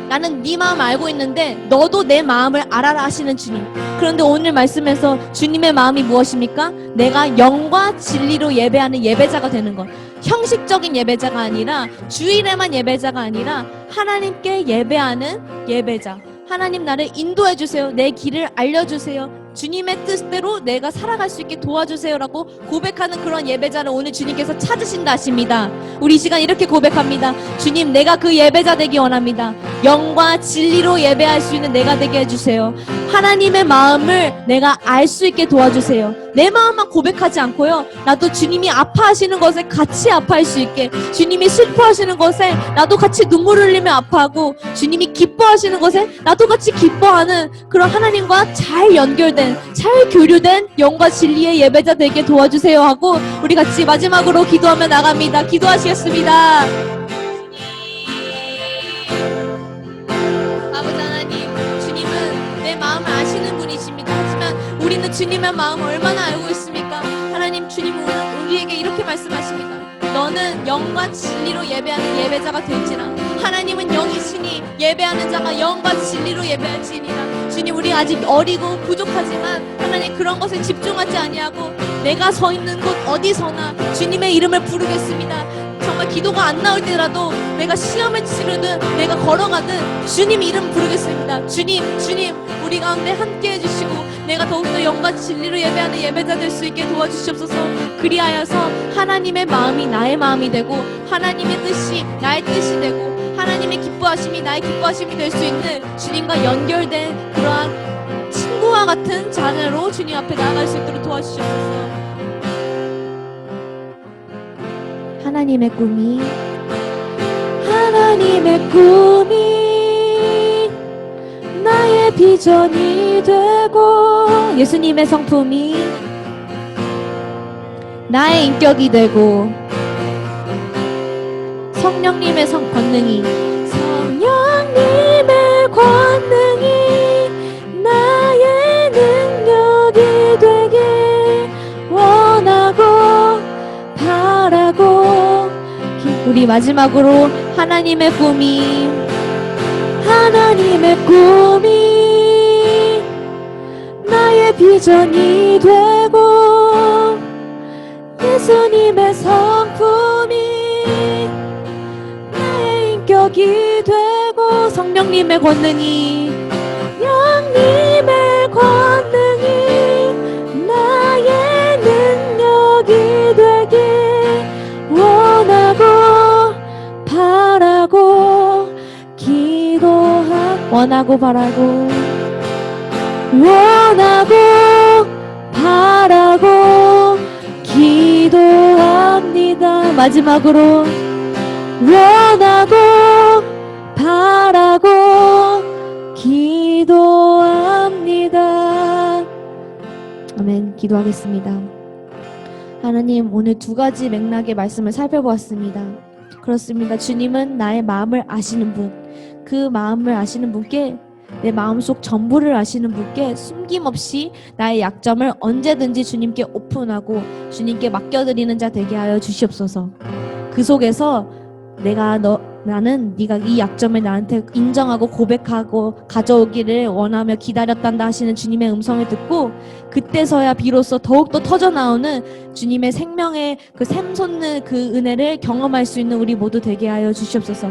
나는 네 마음 알고 있는데 너도 내 마음을 알아라 하시는 주님. 그런데 오늘 말씀에서 주님의 마음이 무엇입니까? 내가 영과 진리로 예배하는 예배자가 되는 것. 형식적인 예배자가 아니라 주일에만 예배자가 아니라 하나님께 예배하는 예배자. 하나님 나를 인도해 주세요. 내 길을 알려주세요. 주님의 뜻대로 내가 살아갈 수 있게 도와주세요라고 고백하는 그런 예배자를 오늘 주님께서 찾으신다 하십니다. 우리 이 시간 이렇게 고백합니다. 주님, 내가 그 예배자 되기 원합니다. 영과 진리로 예배할 수 있는 내가 되게 해주세요. 하나님의 마음을 내가 알 수 있게 도와주세요. 내 마음만 고백하지 않고요, 나도 주님이 아파하시는 것에 같이 아파할 수 있게, 주님이 슬퍼하시는 것에 나도 같이 눈물 흘리며 아파하고, 주님이 기뻐하시는 것에 나도 같이 기뻐하는 그런 하나님과 잘 연결된, 잘 교류된 영과 진리의 예배자 되게 도와주세요 하고 우리 같이 마지막으로 기도하며 나갑니다. 기도하시겠습니다. 아버지 하나님, 주님은 내 마음을 아시는 분이십니다. 하지만 우리는 주님의 마음을 얼마나 알고 있습니까? 하나님, 주님은 오늘 우리에게 이렇게 말씀하십니다. 너는 영과 진리로 예배하는 예배자가 될지라. 하나님은 영이시니 예배하는 자가 영과 진리로 예배할지니라. 주님, 우리 아직 어리고 부족하지만 하나님 그런 것에 집중하지 아니하고 내가 서 있는 곳 어디서나 주님의 이름을 부르겠습니다. 정말 기도가 안 나올 때라도 내가 시험을 치르든 내가 걸어가든 주님 이름 부르겠습니다. 주님 우리 가운데 함께 해주시고 내가 더욱더 영과 진리로 예배하는 예배자 될 수 있게 도와주시옵소서. 그리하여서 하나님의 마음이 나의 마음이 되고 하나님의 뜻이 나의 뜻이 되고 하나님의 기뻐하심이 나의 기뻐하심이 될 수 있는 주님과 연결된 그러한 친구와 같은 자녀로 주님 앞에 나아갈 수 있도록 도와주시옵소서. 하나님의 꿈이 나의 비전이 되고 예수님의 성품이 나의 인격이 되고 성령님의 권능이 나의 능력이 되길 원하고 바라고. 우리 마지막으로 하나님의 꿈이 나의 비전이 되고 예수님의 성품이 나의 인격이 되고 성령님의 권능이 나의 능력이 되길 원하고 바라고 기도합니다. 마지막으로 원하고 바라고 기도합니다. 아멘. 기도하겠습니다. 하나님, 오늘 두 가지 맥락의 말씀을 살펴보았습니다. 그렇습니다. 주님은 나의 마음을 아시는 분, 그 마음을 아시는 분께, 내 마음속 전부를 아시는 분께 숨김없이 나의 약점을 언제든지 주님께 오픈하고 주님께 맡겨드리는 자 되게 하여 주시옵소서. 그 속에서 나는 네가 이 약점을 나한테 인정하고 고백하고 가져오기를 원하며 기다렸단다 하시는 주님의 음성을 듣고 그때서야 비로소 더욱더 터져나오는 주님의 생명의 그 샘솟는 그 은혜를 경험할 수 있는 우리 모두 되게 하여 주시옵소서.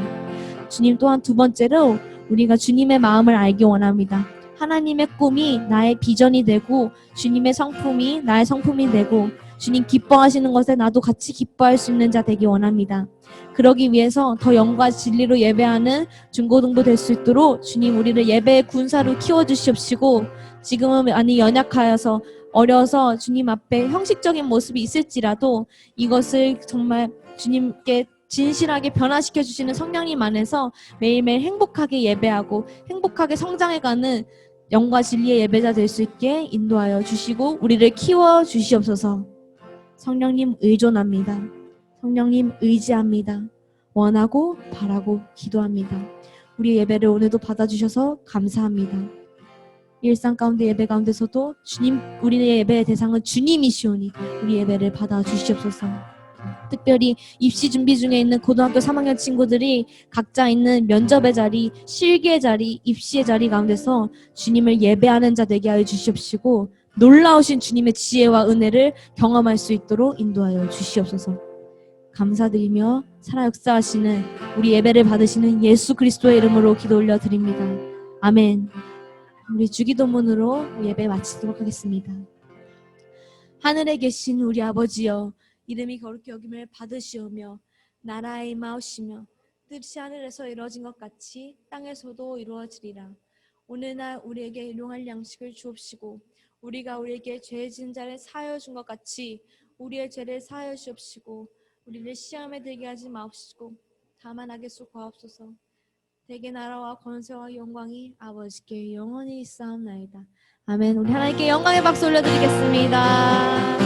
주님, 또한 두 번째로 우리가 주님의 마음을 알기 원합니다. 하나님의 꿈이 나의 비전이 되고 주님의 성품이 나의 성품이 되고 주님 기뻐하시는 것에 나도 같이 기뻐할 수 있는 자 되기 원합니다. 그러기 위해서 더 영과 진리로 예배하는 중고등부 될 수 있도록 주님 우리를 예배의 군사로 키워주시옵시고 지금은 많이 연약하여서 어려서 주님 앞에 형식적인 모습이 있을지라도 이것을 정말 주님께 진실하게 변화시켜 주시는 성령님 안에서 매일매일 행복하게 예배하고 행복하게 성장해가는 영과 진리의 예배자 될 수 있게 인도하여 주시고 우리를 키워 주시옵소서. 성령님 의존합니다. 성령님 의지합니다. 원하고 바라고 기도합니다. 우리 예배를 오늘도 받아주셔서 감사합니다. 일상 가운데 예배 가운데서도 주님, 우리의 예배의 대상은 주님이시오니 우리 예배를 받아주시옵소서. 특별히 입시 준비 중에 있는 고등학교 3학년 친구들이 각자 있는 면접의 자리, 실기의 자리, 입시의 자리 가운데서 주님을 예배하는 자 되게 하여 주시옵시고 놀라우신 주님의 지혜와 은혜를 경험할 수 있도록 인도하여 주시옵소서. 감사드리며 살아 역사하시는 우리 예배를 받으시는 예수 그리스도의 이름으로 기도 올려드립니다. 아멘. 우리 주기도문으로 예배 마치도록 하겠습니다. 하늘에 계신 우리 아버지여, 이름이 거룩히 여김을 받으시오며 나라의 임하옵시며 뜻이 하늘에서 이루어진 것 같이 땅에서도 이루어지리라. 오늘날 우리에게 일용할 양식을 주옵시고 우리가 우리에게 죄 지은 자를 사하여 준 것 같이 우리의 죄를 사하여 주옵시고 우리를 시험에 들게 하지 마옵시고 다만 악에 구하옵소서. 대개 나라와 권세와 영광이 아버지께 영원히 있사옵나이다. 아멘. 우리 하나님께 영광의 박수 올려드리겠습니다.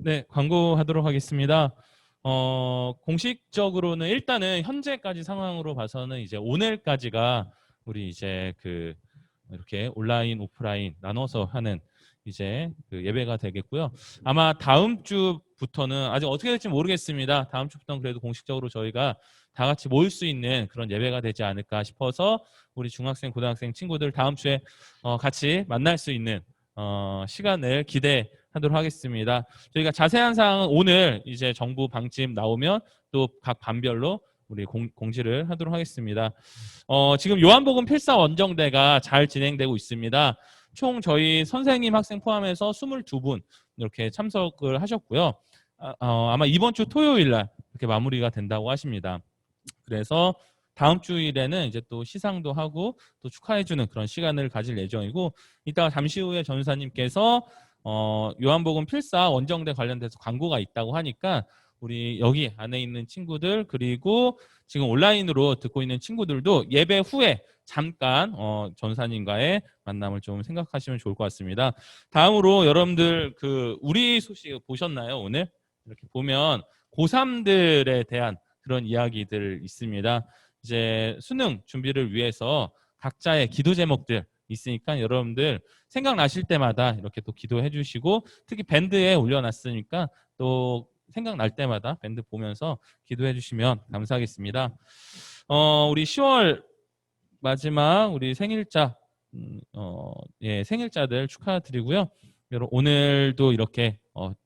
네, 광고하도록 하겠습니다. 공식적으로는 일단은 현재까지 상황으로 봐서는 이제 오늘까지가 우리 이제 이렇게 온라인, 오프라인 나눠서 하는 이제 예배가 되겠고요. 아마 다음 주부터는 아직 어떻게 될지 모르겠습니다. 다음 주부터는 그래도 공식적으로 저희가 다 같이 모일 수 있는 그런 예배가 되지 않을까 싶어서 우리 중학생, 고등학생 친구들 다음 주에 같이 만날 수 있는 시간을 기대하도록 하겠습니다. 저희가 자세한 사항은 오늘 이제 정부 방침 나오면 또 각 반별로 우리 공지를 하도록 하겠습니다. 지금 요한복음 필사 원정대가 잘 진행되고 있습니다. 총 저희 선생님, 학생 포함해서 22분 이렇게 참석을 하셨고요. 아마 이번 주 토요일 날 이렇게 마무리가 된다고 하십니다. 그래서 다음 주일에는 이제 또 시상도 하고 또 축하해주는 그런 시간을 가질 예정이고, 이따가 잠시 후에 전사님께서 요한복음 필사 원정대 관련돼서 광고가 있다고 하니까 우리 여기 안에 있는 친구들 그리고 지금 온라인으로 듣고 있는 친구들도 예배 후에 잠깐 전사님과의 만남을 좀 생각하시면 좋을 것 같습니다. 다음으로 여러분들 우리 소식 보셨나요? 오늘 이렇게 보면 고3들에 대한 그런 이야기들 있습니다. 이제 수능 준비를 위해서 각자의 기도 제목들 있으니까 여러분들 생각나실 때마다 이렇게 또 기도해 주시고, 특히 밴드에 올려놨으니까 또 생각날 때마다 밴드 보면서 기도해 주시면 감사하겠습니다. 우리 10월 마지막 우리 생일자 생일자들 축하드리고요. 오늘도 이렇게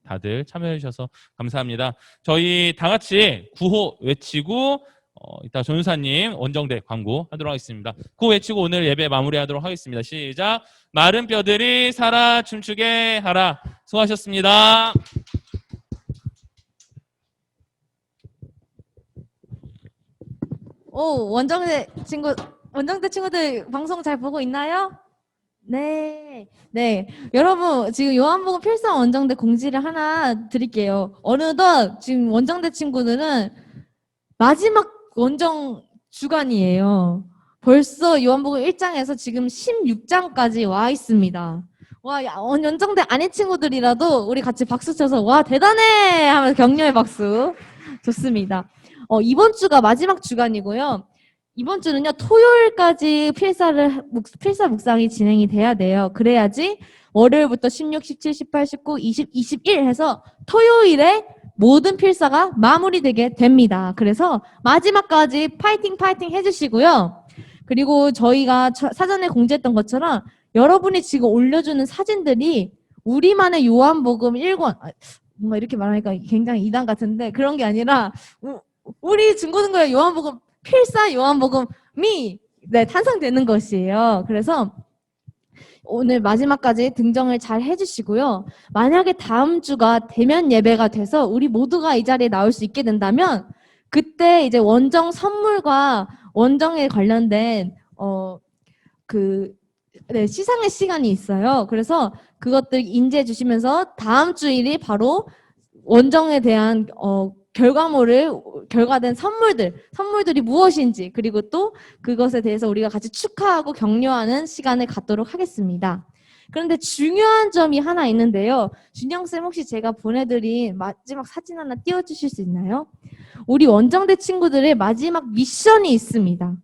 다들 참여해 주셔서 감사합니다. 저희 다 같이 구호 외치고 이따 전우사님 원정대 광고 하도록 하겠습니다. 구호 외치고 오늘 예배 마무리하도록 하겠습니다. 시작. 마른 뼈들이 살아 춤추게 하라. 수고하셨습니다.
오, 원정대 친구들 방송 잘 보고 있나요? 네. 여러분, 지금 요한복음 필사 원정대 공지를 하나 드릴게요. 어느덧 지금 원정대 친구들은 마지막 원정 주간이에요. 벌써 요한복음 1장에서 지금 16장까지 와 있습니다. 와, 원정대 아닌 친구들이라도 우리 같이 박수 쳐서 와, 대단해! 하면서 격려의 박수. 좋습니다. 이번 주가 마지막 주간이고요. 이번 주는요, 토요일까지 필사 묵상이 진행이 돼야 돼요. 그래야지 월요일부터 16, 17, 18, 19, 20, 21 해서 토요일에 모든 필사가 마무리되게 됩니다. 그래서 마지막까지 파이팅 해주시고요. 그리고 저희가 사전에 공지했던 것처럼 여러분이 지금 올려주는 사진들이 우리만의 요한복음 1권, 뭔가 이렇게 말하니까 굉장히 이단 같은데 그런 게 아니라 우리 중고등부의 요한복음 필사 요한복음이 탄생되는 것이에요. 그래서 오늘 마지막까지 등정을 잘 해주시고요. 만약에 다음 주가 대면 예배가 돼서 우리 모두가 이 자리에 나올 수 있게 된다면 그때 이제 원정 선물과 원정에 관련된 시상의 시간이 있어요. 그래서 그것들 인지해 주시면서 다음 주일이 바로 원정에 대한 결과된 선물들이 무엇인지, 그리고 또 그것에 대해서 우리가 같이 축하하고 격려하는 시간을 갖도록 하겠습니다. 그런데 중요한 점이 하나 있는데요. 준영쌤, 혹시 제가 보내드린 마지막 사진 하나 띄워주실 수 있나요? 우리 원정대 친구들의 마지막 미션이 있습니다.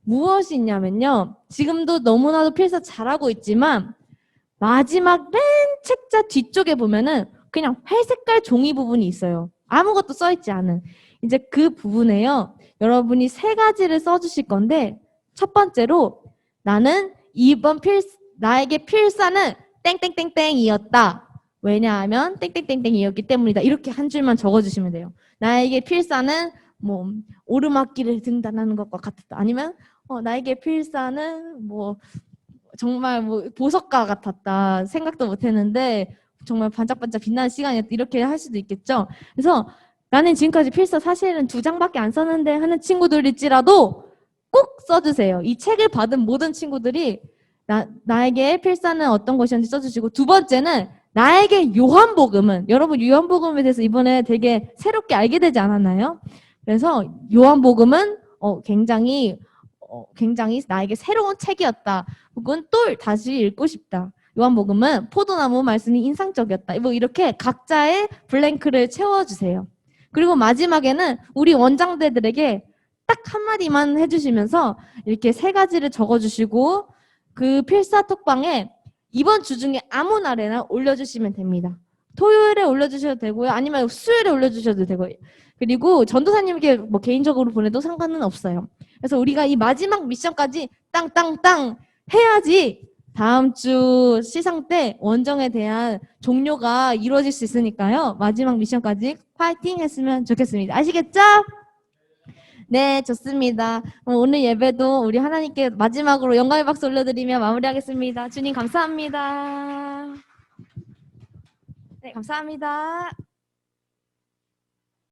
무엇이 있냐면요. 지금도 너무나도 필사 잘하고 있지만 마지막 맨 책자 뒤쪽에 보면은 그냥 회색깔 종이 부분이 있어요. 아무것도 써있지 않은. 이제 그 부분에요. 여러분이 3가지를 써주실 건데, 첫 번째로 나는 나에게 필사는 땡땡땡땡이었다. 왜냐하면 땡땡땡땡이었기 때문이다. 이렇게 한 줄만 적어주시면 돼요. 나에게 필사는 뭐 오르막길을 등단하는 것과 같았다. 아니면 나에게 필사는 뭐 정말 뭐 보석과 같았다. 생각도 못했는데 정말 반짝반짝 빛나는 시간이었다. 이렇게 할 수도 있겠죠. 그래서 나는 지금까지 필사 사실은 2장밖에 안 썼는데 하는 친구들일지라도 꼭 써주세요. 이 책을 받은 모든 친구들이 나에게 필사는 어떤 것이었는지 써주시고, 두 번째는 나에게 요한복음은, 여러분 요한복음에 대해서 이번에 되게 새롭게 알게 되지 않았나요? 그래서 요한복음은 굉장히 나에게 새로운 책이었다. 혹은 또 다시 읽고 싶다. 요한복음은 포도나무 말씀이 인상적이었다. 뭐 이렇게 각자의 블랭크를 채워주세요. 그리고 마지막에는 우리 원장대들에게 딱 한마디만 해주시면서 이렇게 3가지를 적어주시고 그 필사톡방에 이번 주 중에 아무 날에나 올려주시면 됩니다. 토요일에 올려주셔도 되고요. 아니면 수요일에 올려주셔도 되고요. 그리고 전도사님께 뭐 개인적으로 보내도 상관은 없어요. 그래서 우리가 이 마지막 미션까지 땅땅땅 해야지 다음 주 시상 때 원정에 대한 종료가 이루어질 수 있으니까요. 마지막 미션까지 파이팅 했으면 좋겠습니다. 아시겠죠? 네, 좋습니다. 오늘 예배도 우리 하나님께 마지막으로 영광의 박수 올려드리며 마무리하겠습니다. 주님 감사합니다. 네, 감사합니다.